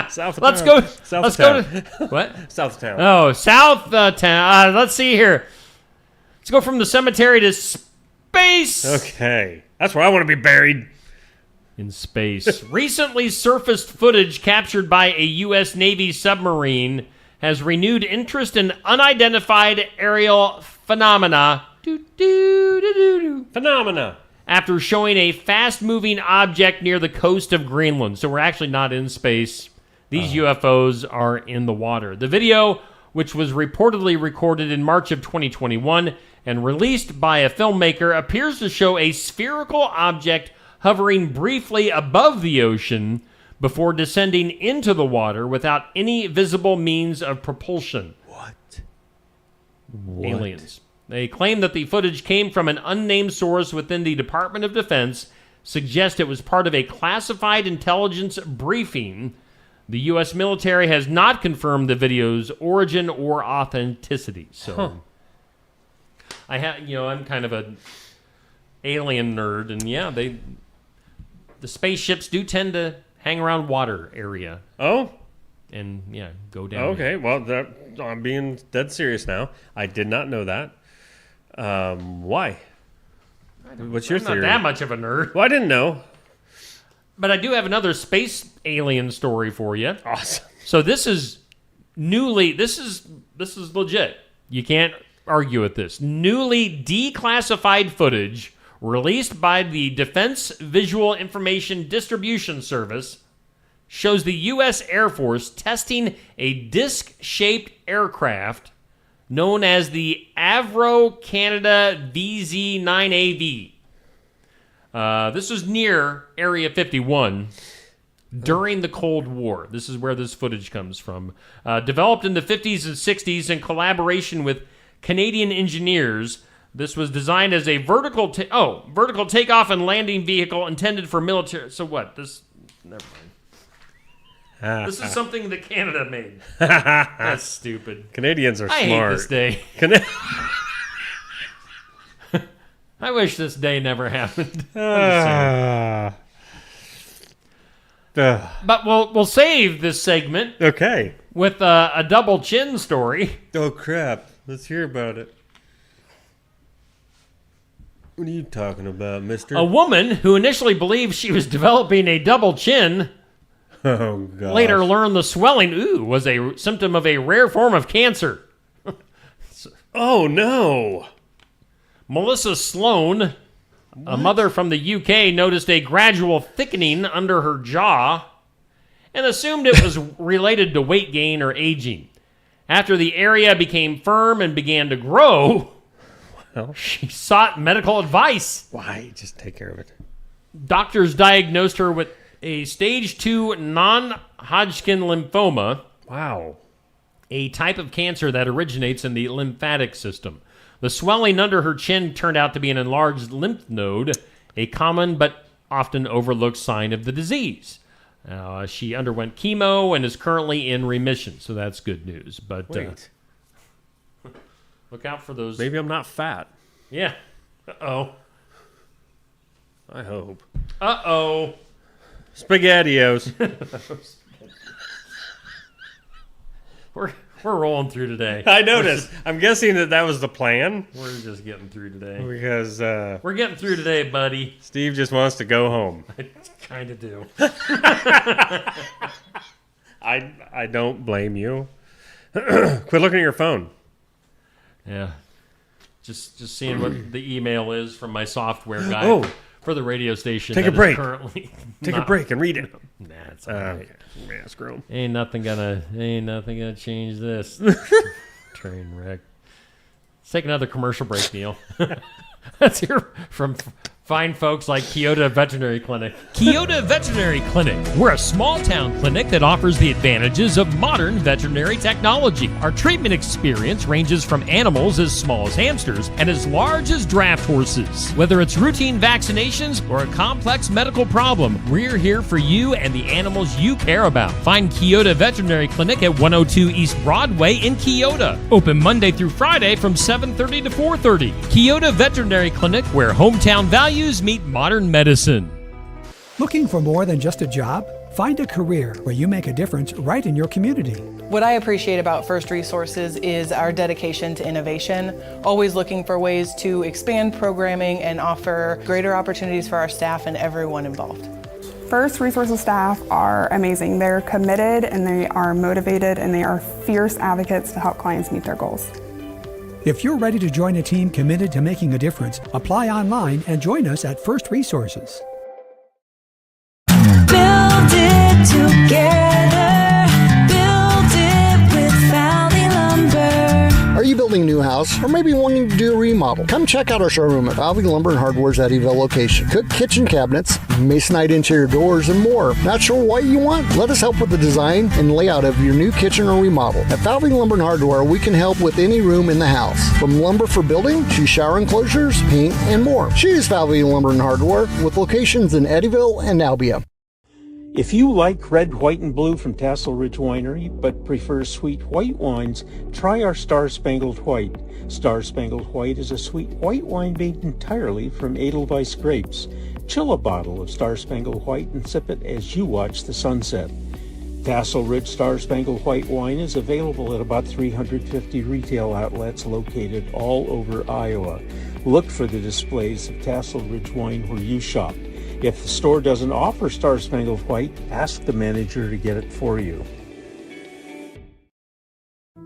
South of
Let's
town.
go.
South
Let's
of
go
town.
to what?
South of town.
Oh, South town. Let's see here. Let's go from the cemetery to space.
Okay, that's where I want to be buried.
In space. Recently surfaced footage captured by a U.S. Navy submarine has renewed interest in unidentified aerial phenomena.
Phenomena.
After showing a fast-moving object near the coast of Greenland. So we're actually not in space. These UFOs are in the water. The video, which was reportedly recorded in March of 2021 and released by a filmmaker, appears to show a spherical object hovering briefly above the ocean before descending into the water without any visible means of propulsion.
What?
Aliens. They claim that the footage came from an unnamed source within the Department of Defense, suggest it was part of a classified intelligence briefing. The U.S. military has not confirmed the video's origin or authenticity. So, I'm kind of a alien nerd, and the spaceships do tend to hang around water area.
Oh?
And, go down.
Okay, well, I'm being dead serious now. I did not know that. Why? What's your theory?
I'm not that much of a nerd.
Well, I didn't know.
But I do have another space alien story for you.
Awesome.
So this is this is legit. You can't argue with this. Newly declassified footage released by the Defense Visual Information Distribution Service shows the U.S. Air Force testing a disc-shaped aircraft known as the Avro Canada VZ-9AV. This was near Area 51 during the Cold War. This is where this footage comes from. Developed in the 50s and 60s in collaboration with Canadian engineers, This was designed as a vertical takeoff and landing vehicle intended for military. So what? Never mind. This is something that Canada made. That's stupid.
Canadians are smart.
I hate this day. I wish this day never happened. But we'll save this segment.
Okay.
With a double chin story.
Oh crap! Let's hear about it. What are you talking about, mister?
A woman who initially believed she was developing a double chin later learned the swelling was a symptom of a rare form of cancer.
Oh, no.
Melissa Sloan, a mother from the UK, noticed a gradual thickening under her jaw and assumed it was related to weight gain or aging. After the area became firm and began to grow, she sought medical advice.
Why? Just take care of it.
Doctors diagnosed her with a stage 2 non-Hodgkin lymphoma.
Wow.
A type of cancer that originates in the lymphatic system. The swelling under her chin turned out to be an enlarged lymph node, a common but often overlooked sign of the disease. She underwent chemo and is currently in remission, so that's good news. But
wait.
Look out for those.
Maybe I'm not fat.
Yeah. Uh-oh.
I hope.
Uh-oh.
SpaghettiOs.
We're rolling through today.
I noticed. I'm guessing that was the plan.
We're just getting through today.
Because
we're getting through today, buddy.
Steve just wants to go home.
I kind of do.
I don't blame you. Quit looking at your phone.
Yeah. Just seeing what the email is from my software guy for the radio station.
Take a break.
Take
a break and read it.
Nah, it's all right.
Yeah, screw 'em.
Ain't nothing gonna change this. Train wreck. Let's take another commercial break, Neil. Let's hear from fine folks like Keota Veterinary Clinic. Keota Veterinary Clinic. We're a small-town clinic that offers the advantages of modern veterinary technology. Our treatment experience ranges from animals as small as hamsters and as large as draft horses. Whether it's routine vaccinations or a complex medical problem, we're here for you and the animals you care about. Find Keota Veterinary Clinic at 102 East Broadway in Keota. Open Monday through Friday from 7:30 to 4:30. Keota Veterinary Clinic, where hometown values meet modern medicine.
Looking for more than just a job? Find a career where you make a difference right in your community.
What I appreciate about First Resources is our dedication to innovation, always looking for ways to expand programming and offer greater opportunities for our staff and everyone involved.
First Resources staff are amazing. They're committed and they are motivated and they are fierce advocates to help clients meet their goals.
If you're ready to join a team committed to making a difference, apply online and join us at First Resources.
Build it together. Build it with Valley Lumber.
Are you building a new house or maybe wanting to do a remodel? Come check out our showroom at Valley Lumber and Hardware's Eddyville location. Cook kitchen cabinets, masonite interior doors, and more. Not sure what you want? Let us help with the design and layout of your new kitchen or remodel. At Valley Lumber and Hardware, we can help with any room in the house. From lumber for building to shower enclosures, paint, and more. Choose Valley Lumber and Hardware with locations in Eddyville and Albia.
If you like red, white, and blue from Tassel Ridge Winery, but prefer sweet white wines, try our Star Spangled White. Star Spangled White is a sweet white wine made entirely from Edelweiss grapes. Chill a bottle of Star Spangled White and sip it as you watch the sunset. Tassel Ridge Star Spangled White wine is available at about 350 retail outlets located all over Iowa. Look for the displays of Tassel Ridge wine where you shop. If the store doesn't offer Star Spangled White, ask the manager to get it for you.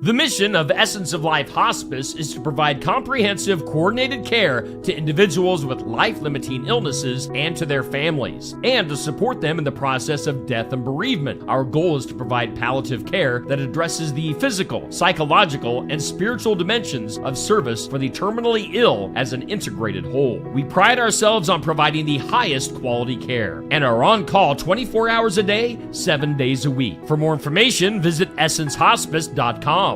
The mission of Essence of Life Hospice is to provide comprehensive, coordinated care to individuals with life-limiting illnesses and to their families, and to support them in the process of death and bereavement. Our goal is to provide palliative care that addresses the physical, psychological, and spiritual dimensions of service for the terminally ill as an integrated whole. We pride ourselves on providing the highest quality care and are on call 24 hours a day, 7 days a week. For more information, visit essencehospice.com.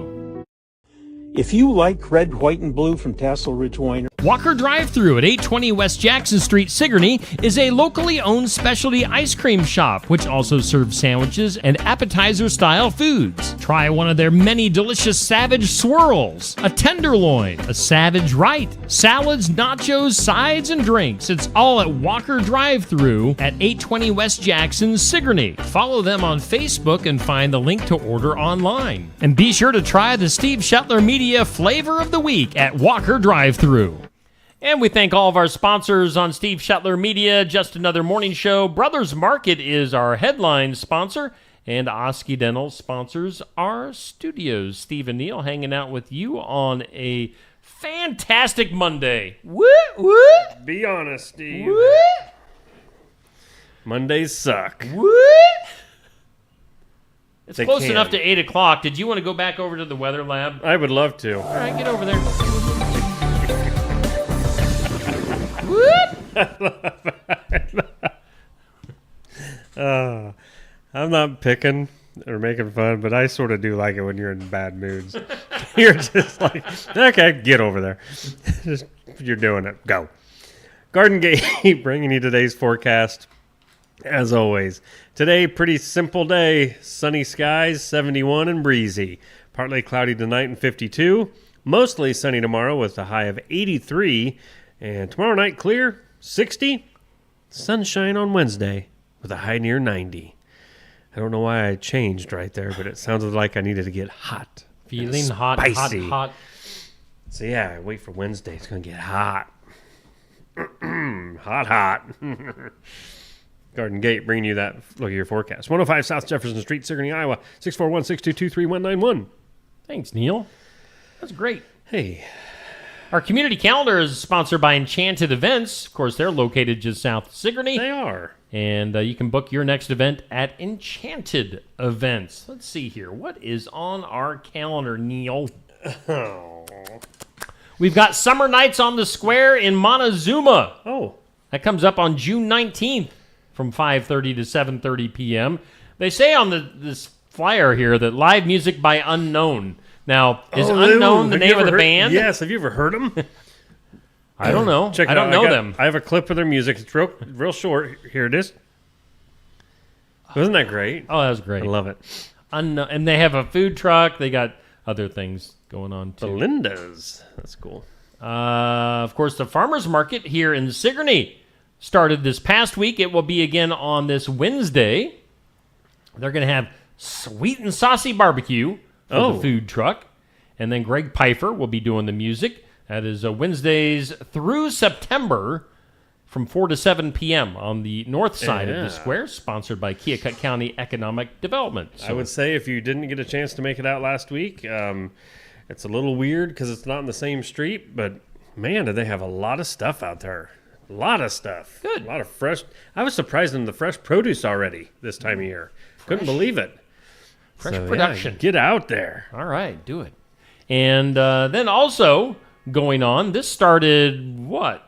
If you like red, white, and blue from Tassel Ridge Winery,
Walker Drive-Thru at 820 West Jackson Street, Sigourney, is a locally owned specialty ice cream shop, which also serves sandwiches and appetizer-style foods. Try one of their many delicious Savage Swirls, a Tenderloin, a Savage Right, salads, nachos, sides, and drinks. It's all at Walker Drive-Thru at 820 West Jackson, Sigourney. Follow them on Facebook and find the link to order online. And be sure to try the Steve Shetler Media Flavor of the Week at Walker Drive-Thru. And we thank all of our sponsors on Steve Shetler Media, Just Another Morning Show. Brothers Market is our headline sponsor, and Osky Dental sponsors our studios. Steve and Neil hanging out with you on a fantastic Monday. Woo, woo.
Be honest, Steve.
Woo.
Mondays suck.
Woo. It's
They
close
can.
enough to 8 o'clock. Did you want to go back over to the weather lab?
I would love to.
All right, get over there.
I'm not picking or making fun, but I sort of do like it when you're in bad moods. You're just like, okay, get over there. Just, you're doing it. Go. Garden Gate bringing you today's forecast. As always, today, pretty simple day. Sunny skies, 71 and breezy. Partly cloudy tonight and 52. Mostly sunny tomorrow with a high of 83. And tomorrow night, clear, 60. Sunshine on Wednesday with a high near 90. I don't know why I changed right there, but it sounded like I needed to get hot.
Feeling hot,
spicy.
hot.
So yeah, wait for Wednesday. It's going to get hot. hot. Garden Gate bringing you that look at your forecast. 105 South Jefferson Street, Sigourney, Iowa. 641-622-3191.
Thanks, Neil. That's great.
Hey.
Our community calendar is sponsored by Enchanted Events. Of course, they're located just south of Sigourney.
They are.
And you can book your next event at Enchanted Events. Let's see here. What is on our calendar, Neil?
Oh.
We've got Summer Nights on the Square in Montezuma.
Oh.
That comes up on June 19th from 5:30 to 7:30 p.m. They say on this flyer here that live music by Unknown. Now, is Unknown the name of the band?
Yes. Have you ever heard them?
I don't know.
Check it
I don't
out.
know them.
I have a clip of their music. It's real short. Here it is. Wasn't that great?
Oh, that was great.
I love it.
Unknown, and they have a food truck. They got other things going on, too.
Belinda's. That's cool.
Of course, the Farmers Market here in Sigourney started this past week. It will be again on this Wednesday. They're going to have sweet and saucy barbecue for the food truck. And then Greg Pfeiffer will be doing the music. That is Wednesdays through September from 4 to 7 p.m. on the north side of the square, sponsored by Keokuk County Economic Development. So,
I would say if you didn't get a chance to make it out last week, it's a little weird because it's not in the same street, but man, do they have a lot of stuff out there. A lot of stuff.
Good.
A lot of fresh. I was surprised in the fresh produce already this time of year. Couldn't believe it.
Fresh
So,
production.
yeah, get out there.
All right, do it. And then also going on, this started, what,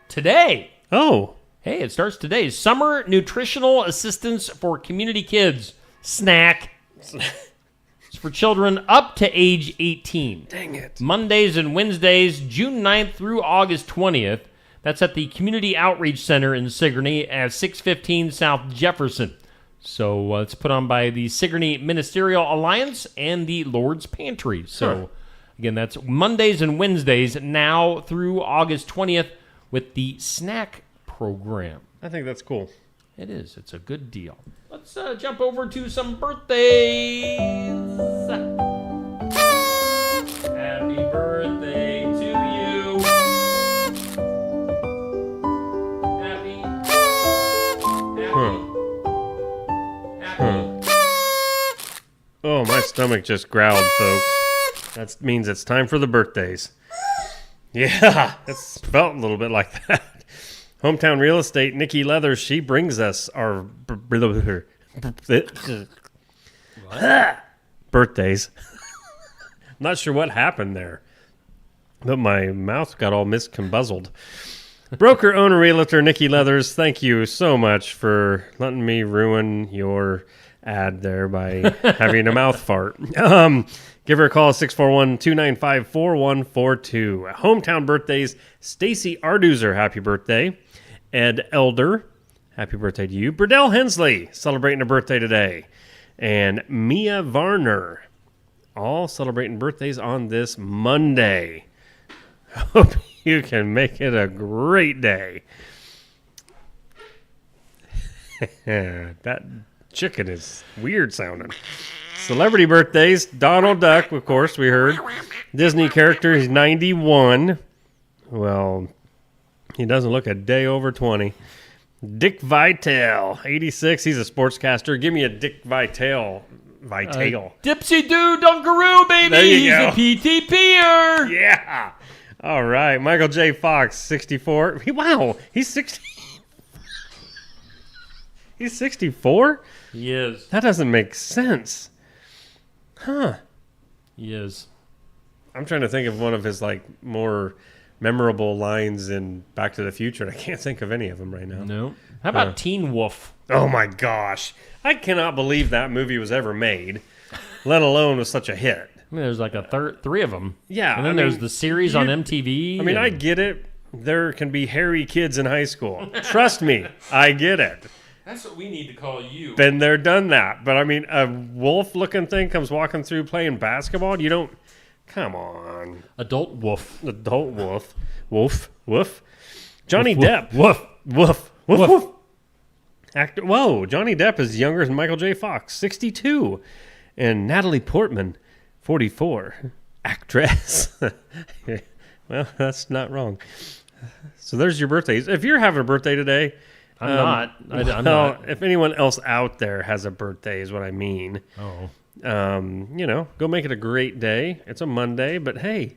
today?
Oh.
Hey, it starts today. Summer Nutritional Assistance for Community Kids. Snack. It's for children up to age 18.
Dang it.
Mondays and Wednesdays, June 9th through August 20th. That's at the Community Outreach Center in Sigourney at 615 South Jefferson. So it's put on by the Sigourney Ministerial Alliance and the Lord's Pantry. So, again, that's Mondays and Wednesdays now through August 20th with the snack program.
I think that's cool.
It is. It's a good deal. Let's jump over to some birthdays. Happy birthday to you. Happy.
Oh, my stomach just growled, folks. That means it's time for the birthdays. Yeah, it's felt a little bit like that. Hometown Real Estate, Nikki Leathers, she brings us our birthdays. Not sure what happened there, but my mouth got all miscombuzzled. Broker, owner, realtor Nikki Leathers, thank you so much for letting me ruin your ad there by having a mouth fart. Give her a call, 641-295-4142. Hometown birthdays, Stacy Arduzer, happy birthday. Ed Elder, happy birthday to you. Burdell Hensley, celebrating a birthday today. And Mia Varner, all celebrating birthdays on this Monday. Hope you can make it a great day. That chicken is weird sounding. Celebrity birthdays, Donald Duck, of course, we heard. Disney character, he's 91. Well, he doesn't look a day over 20. Dick Vitale, 86. He's a sportscaster. Give me a Dick Vitale.
Dipsy Doo Dunkaroo, baby.
There you
He's
go.
a PTPer.
Yeah. All right. Michael J. Fox, 64. Wow. He's 60. He's 64?
He is.
That doesn't make sense. Huh.
He is.
I'm trying to think of one of his more memorable lines in Back to the Future, and I can't think of any of them right now.
No. How about Teen Wolf?
Oh my gosh. I cannot believe that movie was ever made, let alone was such a hit.
I mean, there's like three of them.
Yeah.
And then there's the series on MTV.
I mean, I get it. There can be hairy kids in high school. Trust me, I get it.
That's what we need to call you.
Been there, done that. But I mean, a wolf-looking thing comes walking through playing basketball. You don't. Come on.
Adult wolf.
Adult wolf. Woof. Woof. Johnny
Woof,
Depp.
woof.
Woof. Woof.
Woof.
Woof. Actor. Whoa. Johnny Depp is younger than Michael J. Fox, 62, and Natalie Portman, 44. Actress. Well, that's not wrong. So there's your birthdays. If you're having a birthday today.
I'm not. I'm not.
If anyone else out there has a birthday, is what I mean.
Oh.
Go make it a great day. It's a Monday, but hey,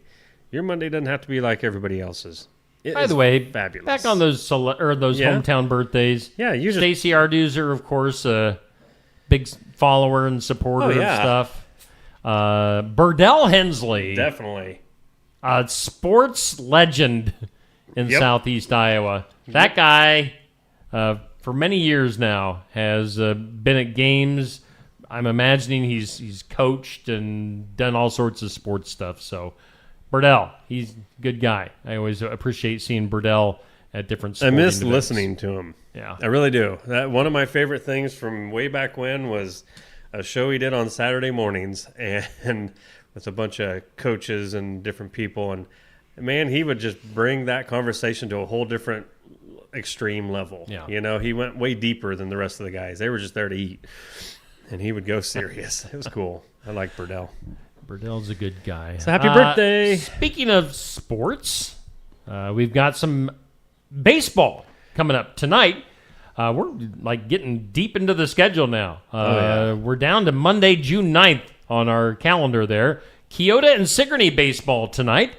your Monday doesn't have to be like everybody else's.
By the way,
fabulous.
Back on those hometown birthdays.
Yeah, you just
Stacy Arduzer, of course, a big follower and supporter of stuff. Burdell Hensley,
definitely
a sports legend in Southeast Iowa. That guy, for many years now, has been at games. I'm imagining he's coached and done all sorts of sports stuff. So, Burdell, he's a good guy. I always appreciate seeing Burdell at different sporting
I miss
events.
listening to him.
Yeah.
I really do. That one of my favorite things from way back when was a show he did on Saturday mornings and with a bunch of coaches and different people. And, man, he would just bring that conversation to a whole different extreme level.
Yeah.
He went way deeper than the rest of the guys. They were just there to eat. And he would go serious. It was cool. I like Burdell.
Burdell's a good guy.
So happy birthday.
Speaking of sports, we've got some baseball coming up tonight. We're getting deep into the schedule now. We're down to Monday, June 9th on our calendar there. Keota and Sigourney baseball tonight.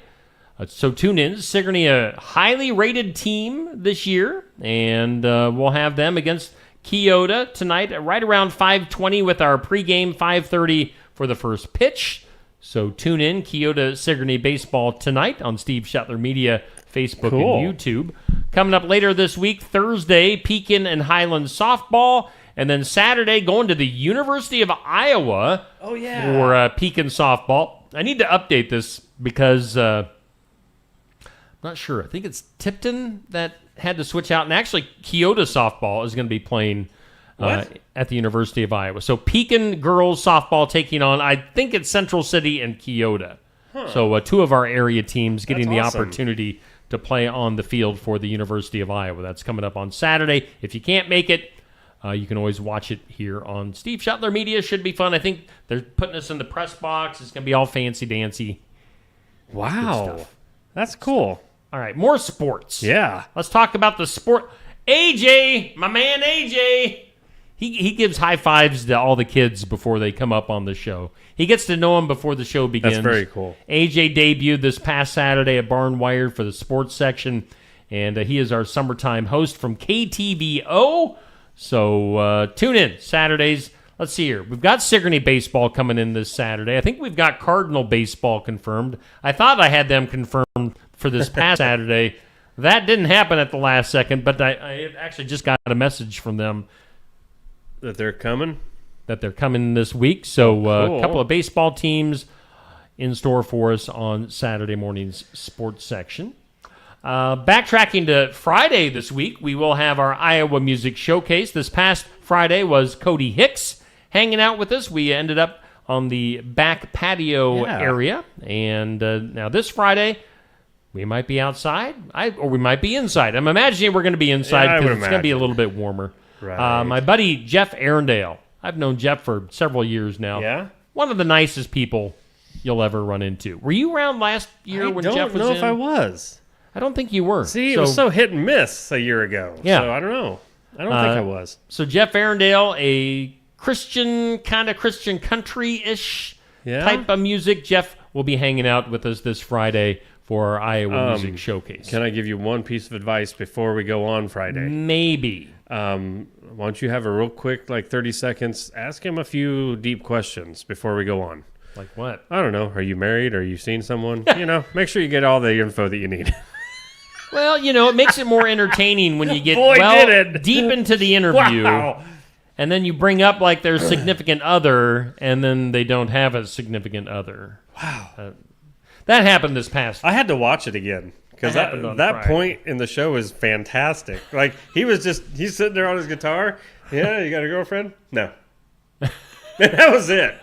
So tune in. Sigourney, a highly rated team this year, and we'll have them against Keota tonight at right around 5:20 with our pregame 5:30 for the first pitch. So tune in, Keota Sigourney baseball tonight on Steve Shetler Media, Facebook and YouTube. Coming up later this week, Thursday, Pekin and Highland softball. And then Saturday, going to the University of Iowa for Pekin softball. I need to update this because I'm not sure. I think it's Tipton that had to switch out. And actually, Keota softball is going to be playing at the University of Iowa. So Pekin girls softball taking on, I think it's Central City and Keota. So two of our area teams getting the opportunity to play on the field for the University of Iowa. That's coming up on Saturday. If you can't make it, you can always watch it here on Steve Shetler Media. Should be fun. I think they're putting us in the press box. It's going to be all fancy-dancy.
Wow. That's cool.
All right, more sports.
Yeah.
Let's talk about the sport. AJ, my man AJ, he gives high fives to all the kids before they come up on the show. He gets to know them before the show begins.
That's very cool.
AJ debuted this past Saturday at Barn Wired for the sports section, and he is our summertime host from KTVO. So tune in Saturdays. Let's see here. We've got Sigourney baseball coming in this Saturday. I think we've got Cardinal baseball confirmed. I thought I had them confirmed for this past Saturday. That didn't happen at the last second, but I actually just got a message from them
That they're coming?
that they're coming this week. So
Cool.
a couple of baseball teams in store for us on Saturday morning's sports section. Backtracking to Friday this week, we will have our Iowa Music Showcase. This past Friday was Cody Hicks hanging out with us. We ended up on the back patio area. And now this Friday, we might be outside, or we might be inside. I'm imagining we're going to be inside because it's going to be a little bit warmer.
Right.
My buddy Jeff Arendale, I've known Jeff for several years now.
Yeah?
One of the nicest people you'll ever run into. Were you around last year when Jeff was in?
I don't know if I was.
I don't think you were.
See, it was so hit and miss a year ago.
Yeah.
So I don't know. I don't think I was.
So Jeff Arendale, a Christian country-ish type of music. Jeff will be hanging out with us this Friday for our Iowa Music Showcase.
Can I give you one piece of advice before we go on Friday?
Maybe.
Why don't you have a real quick, 30 seconds, ask him a few deep questions before we go on.
Like what?
I don't know. Are you married? Are you seeing someone? Make sure you get all the info that you need.
Well, it makes it more entertaining when you get deep into the interview.
Wow.
And then you bring up their significant other, and then they don't have a significant other.
Wow.
That happened this past.
I had to watch it again because that point in the show is fantastic. He's sitting there on his guitar. Yeah, you got a girlfriend? No. That was it.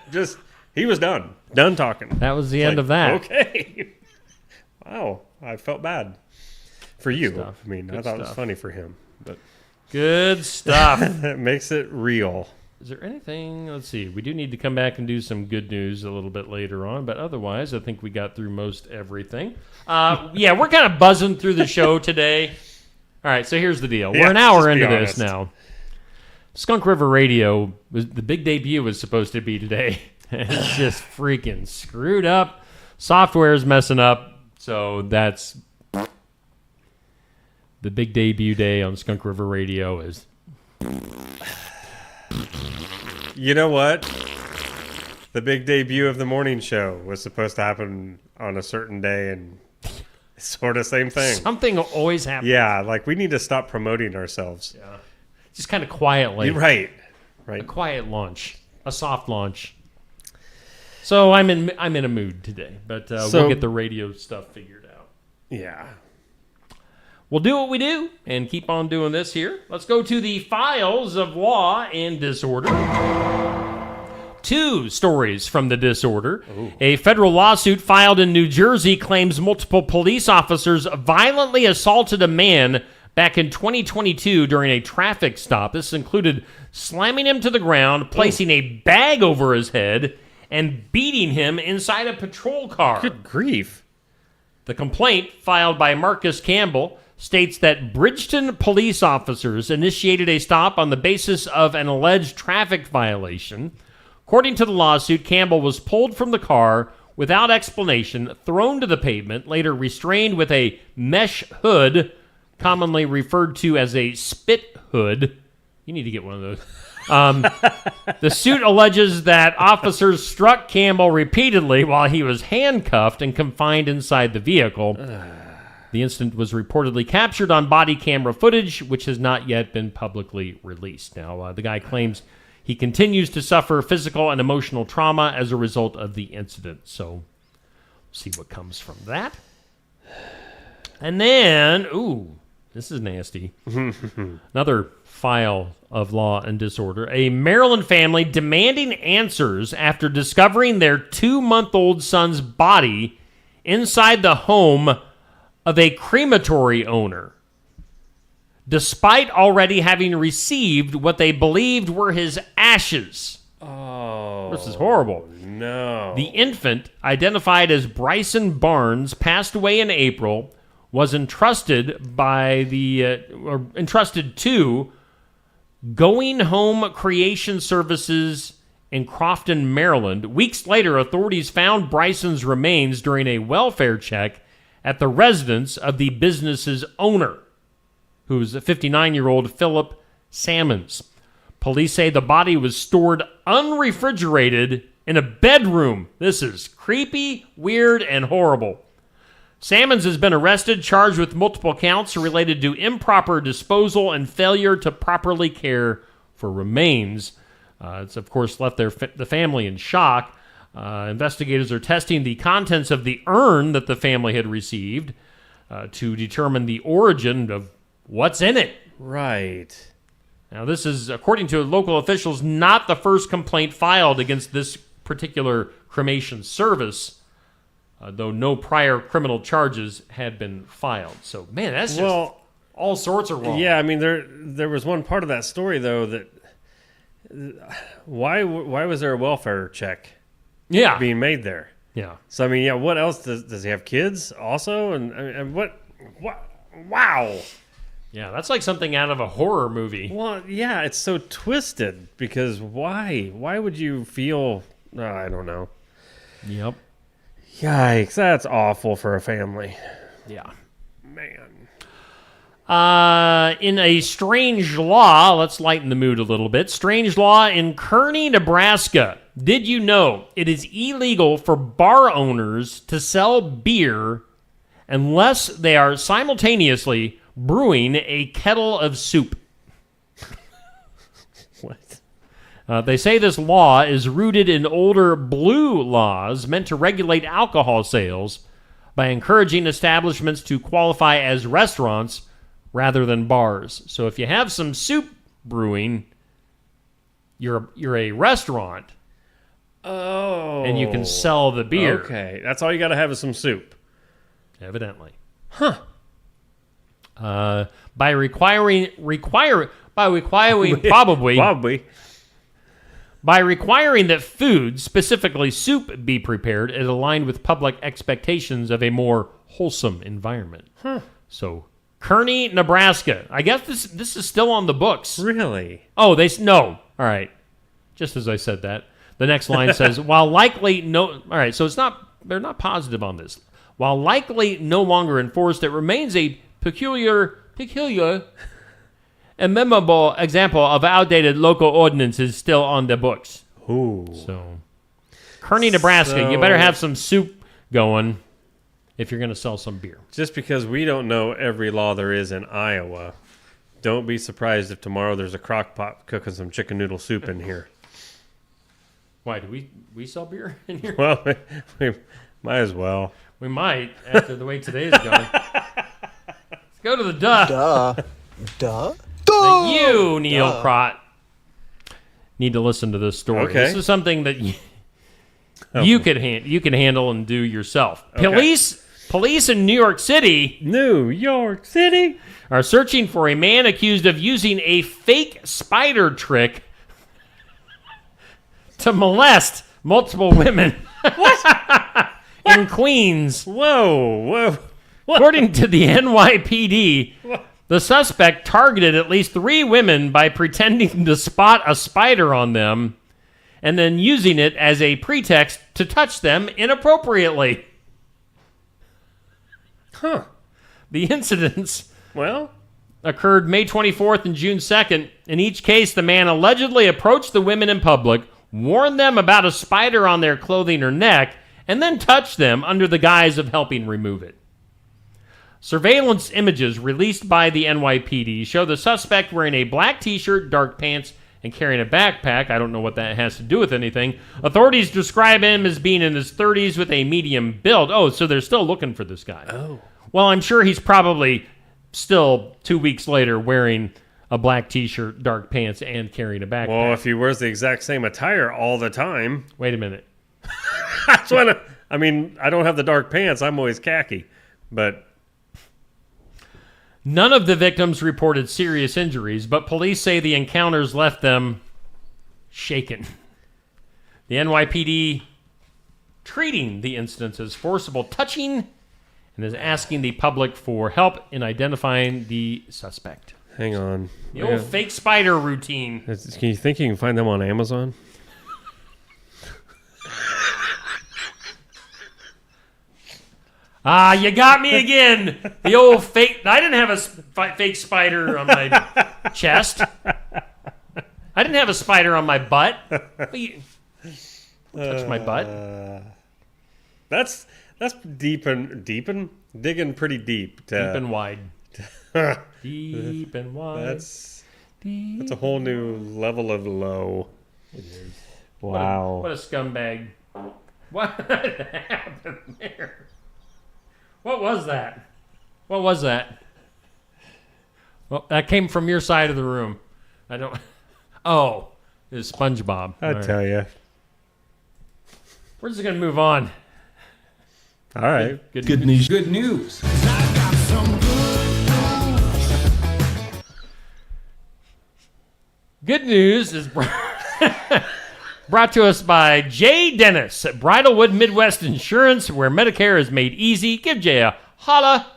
He was done talking.
That was the end of that.
Okay. Wow, I felt bad for you.
Stuff.
I mean, I thought it was funny for him, but
good stuff.
It makes it real.
Is there anything? Let's see. We do need to come back and do some good news a little bit later on, but otherwise, I think we got through most everything. Yeah, we're kind of buzzing through the show today. All right, so here's the deal. We're an hour into this now. Skunk River Radio, the big debut was supposed to be today. It's just freaking screwed up. Software's messing up, so that's the big debut day on Skunk River Radio is...
You know what? The big debut of the morning show was supposed to happen on a certain day, and sort of same thing.
Something always happens.
Yeah, we need to stop promoting ourselves.
Yeah, just kind of quietly.
Right.
A quiet launch, a soft launch. So I'm in a mood today, but we'll get the radio stuff figured out.
Yeah.
We'll do what we do and keep on doing this here. Let's go to the files of law and disorder. 2 stories from the disorder. Ooh. A federal lawsuit filed in New Jersey claims multiple police officers violently assaulted a man back in 2022 during a traffic stop. This included slamming him to the ground, placing a bag over his head, and beating him inside a patrol car.
Good grief.
The complaint, filed by Marcus Campbell, states that Bridgeton police officers initiated a stop on the basis of an alleged traffic violation. According to the lawsuit, Campbell was pulled from the car without explanation, thrown to the pavement, later restrained with a mesh hood, commonly referred to as a spit hood. You need to get one of those. The suit alleges that officers struck Campbell repeatedly while he was handcuffed and confined inside the vehicle. The incident was reportedly captured on body camera footage, which has not yet been publicly released. Now, the guy claims he continues to suffer physical and emotional trauma as a result of the incident. So, we'll see what comes from that. And then, this is nasty. Another file of law and disorder. A Maryland family demanding answers after discovering their 2-month-old son's body inside the home of a crematory owner, despite already having received what they believed were his ashes.
Oh.
This is horrible.
No.
The infant, identified as Bryson Barnes, passed away in April, was entrusted to Going Home Creation Services in Crofton, Maryland. Weeks later, authorities found Bryson's remains during a welfare check at the residence of the business's owner, who's a 59-year-old Philip Sammons. Police say the body was stored unrefrigerated in a bedroom. This is creepy, weird, and horrible. Sammons has been arrested, charged with multiple counts related to improper disposal and failure to properly care for remains. It's, of course, left the family in shock. Investigators are testing the contents of the urn that the family had received to determine the origin of what's in it.
Right.
Now, this is, according to local officials, not the first complaint filed against this particular cremation service, though no prior criminal charges had been filed. So, man, that's just all sorts of wrong.
Yeah, I mean, there was one part of that story, though, that why was there a welfare check being made there?
Yeah.
So, I mean, yeah, what else? Does he have kids also? And what? Wow.
Yeah, that's like something out of a horror movie.
Well, yeah, it's so twisted because why? Why would you feel, I don't know.
Yep.
Yikes, that's awful for a family.
Yeah.
Man.
In a strange law, let's lighten the mood a little bit. Strange law in Kearney, Nebraska. Did you know it is illegal for bar owners to sell beer unless they are simultaneously brewing a kettle of soup?
What?
They say this law is rooted in older blue laws meant to regulate alcohol sales by encouraging establishments to qualify as restaurants rather than bars. So if you have some soup brewing, you're a restaurant.
Oh.
And you can sell the beer.
Okay, that's all you got to have is some soup.
Evidently.
Huh.
By requiring that food, specifically soup, be prepared, it aligned with public expectations of a more wholesome environment.
Huh.
So, Kearney, Nebraska. I guess this is still on the books.
Really?
Oh, no. All right. Just as I said that, the next line says, while likely no. All right. So they're not positive on this. While likely no longer enforced, it remains a peculiar and memorable example of outdated local ordinances still on the books.
Ooh.
So, Kearney, Nebraska, you better have some soup going if you're going to sell some beer.
Just because we don't know every law there is in Iowa, don't be surprised if tomorrow there's a crock pot cooking some chicken noodle soup in here.
Why, do we sell beer in here?
Well, we might as well.
We might, after the way today's going. Let's go to the
Duh.
Now you, Neil Crott, need to listen to this story.
Okay.
This is something that you can handle and do yourself.
Okay.
Police in New York City are searching for a man accused of using a fake spider trick to molest multiple women. In Queens.
Whoa.
According to the NYPD, the suspect targeted at least 3 women by pretending to spot a spider on them and then using it as a pretext to touch them inappropriately.
Huh.
The incidents occurred May 24th and June 2nd. In each case, the man allegedly approached the women in public, warned them about a spider on their clothing or neck, and then touched them under the guise of helping remove it. Surveillance images released by the NYPD show the suspect wearing a black t-shirt, dark pants, and carrying a backpack. I don't know what that has to do with anything. Authorities describe him as being in his 30s with a medium build. Oh, so they're still looking for this guy.
Oh.
Well, I'm sure he's probably still 2 weeks later wearing a black t-shirt, dark pants, and carrying a backpack.
Well, if he wears the exact same attire all the time.
Wait a minute.
I mean, I don't have the dark pants. I'm always khaki. But
none of the victims reported serious injuries, but police say the encounters left them shaken. The NYPD treating the incidents as forcible touching and is asking the public for help in identifying the suspect.
Hang on.
The old fake spider routine.
Can you think you can find them on Amazon?
You got me again. The old fake. I didn't have a fake spider on my chest. I didn't have a spider on my butt. Touch my butt.
That's deepen. Digging pretty deep.
Deep and wide. Deep and wide.
That's a whole new level of low.
It is.
Wow.
What a scumbag. What happened there? What was that? What was that? Well, that came from your side of the room. I don't... Oh, it's SpongeBob.
I tell you.
We're just going to move on.
All right.
Good news.
Good news.
Good news is brought to us by Jay Dennis at Bridalwood Midwest Insurance, where Medicare is made easy. Give Jay a holla.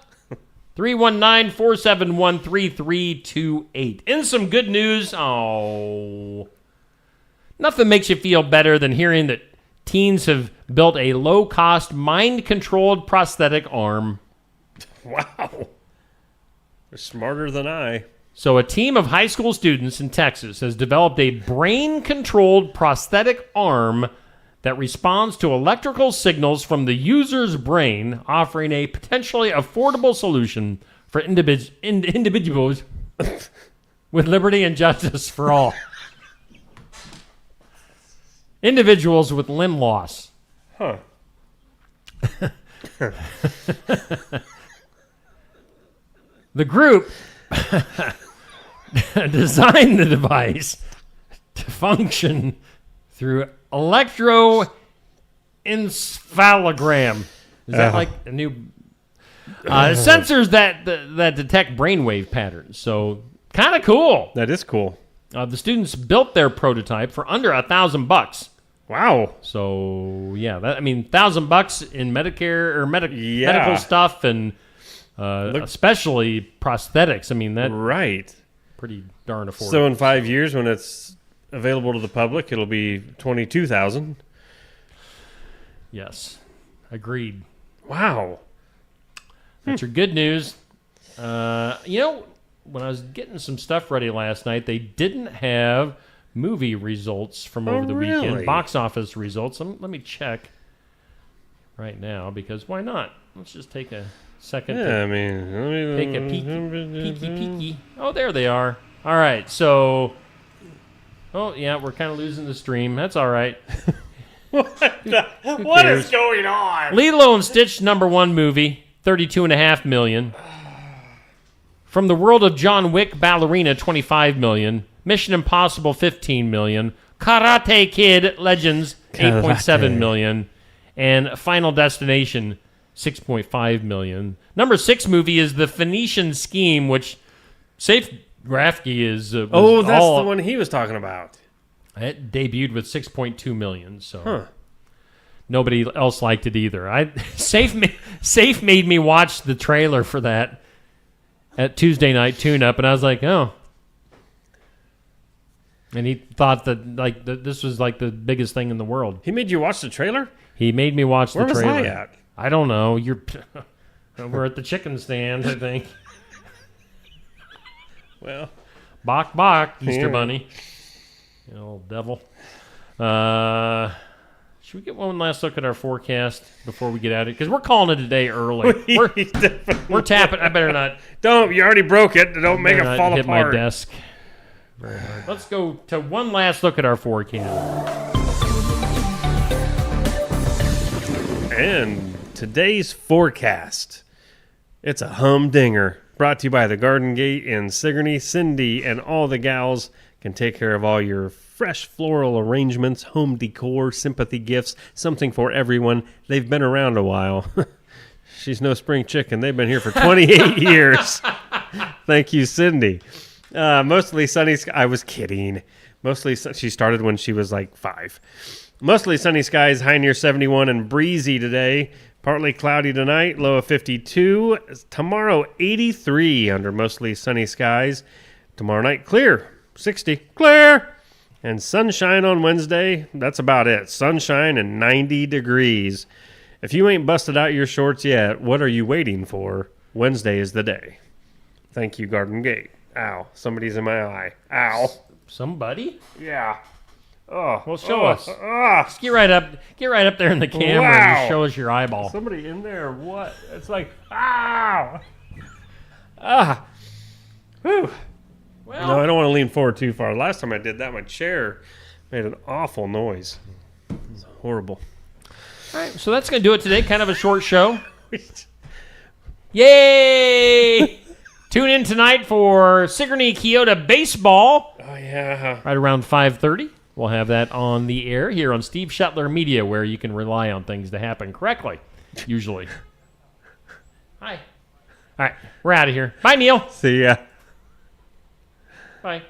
319-471-3328. In some good news, nothing makes you feel better than hearing that teens have built a low-cost, mind-controlled prosthetic arm.
Wow. They're smarter than I.
So a team of high school students in Texas has developed a brain-controlled prosthetic arm that responds to electrical signals from the user's brain, offering a potentially affordable solution for individuals with liberty and justice for all. Individuals with limb loss.
Huh.
The group designed the device to function through electroencephalogram. Is that like a new sensors that detect brainwave patterns? So kind of cool.
That is cool.
The students built their prototype for under $1,000.
Wow.
So yeah, $1,000 in Medicare or medical stuff and especially prosthetics.
Right.
Pretty darn affordable.
So in 5 years, when it's available to the public, it'll be $22,000.
Yes, agreed.
Wow.
That's your good news. When I was getting some stuff ready last night, they didn't have movie results from over the weekend. Box office results. Let me check right now, because why not? Let's just take a second.
Yeah,
take a peeky. Oh, there they are. All right, so... Oh, yeah, we're kind of losing the stream. That's all right.
What is going on?
Lilo and Stitch #1 movie, $32.5 million. From the World of John Wick Ballerina, $25 million. Mission Impossible, $15 million. Karate Kid Legends, $8.7 million. And Final Destination, $6.5 million. Number 6 movie is The Phoenician Scheme, which Safe Grafke is...
that's the one he was talking about.
It debuted with $6.2 million, so nobody else liked it either. Safe made me watch the trailer for that at Tuesday night tune-up, and I was like, oh. And he thought that this was like the biggest thing in the world.
He made you watch the trailer?
He made me watch the trailer.
Where was I at?
I don't know. We're at the chicken stand, I think.
Well,
Bok, Easter Bunny. You old devil. Should we get one last look at our forecast before we get at it? Because we're calling it a day early. We're tapping. I better not.
Don't. You already broke it. Don't make it fall
hit
apart.
My desk very hard. Let's go to one last look at our forecast.
And today's forecast. It's a humdinger. Brought to you by the Garden Gate in Sigourney. Cindy and all the gals can take care of all your fresh floral arrangements, home decor, sympathy gifts, something for everyone. They've been around a while. She's no spring chicken. They've been here for 28 years. Thank you, Cindy. Mostly sunny skies. I was kidding. She started when she was like 5. Mostly sunny skies, high near 71 and breezy today. Partly cloudy tonight, low of 52. Tomorrow, 83 under mostly sunny skies. Tomorrow night, clear, 60. Clear! And sunshine on Wednesday. That's about it. Sunshine and 90 degrees. If you ain't busted out your shorts yet, what are you waiting for? Wednesday is the day. Thank you, Garden Gate. Ow, somebody's in my eye. Ow.
Somebody?
Yeah. Oh,
Well, show us. Just get right up there in the camera and just show us your eyeball.
Somebody in there? What? It's like Whew.
Well,
No, I don't want to lean forward too far. Last time I did that, my chair made an awful noise. It's horrible.
All right, so that's going to do it today. Kind of a short show. Yay! Tune in tonight for Sigourney Kyoto baseball.
Oh, yeah.
Right around 5:30. We'll have that on the air here on Steve Shetler Media, where you can rely on things to happen correctly, usually. Hi. All right, we're out of here. Bye, Neil.
See ya.
Bye.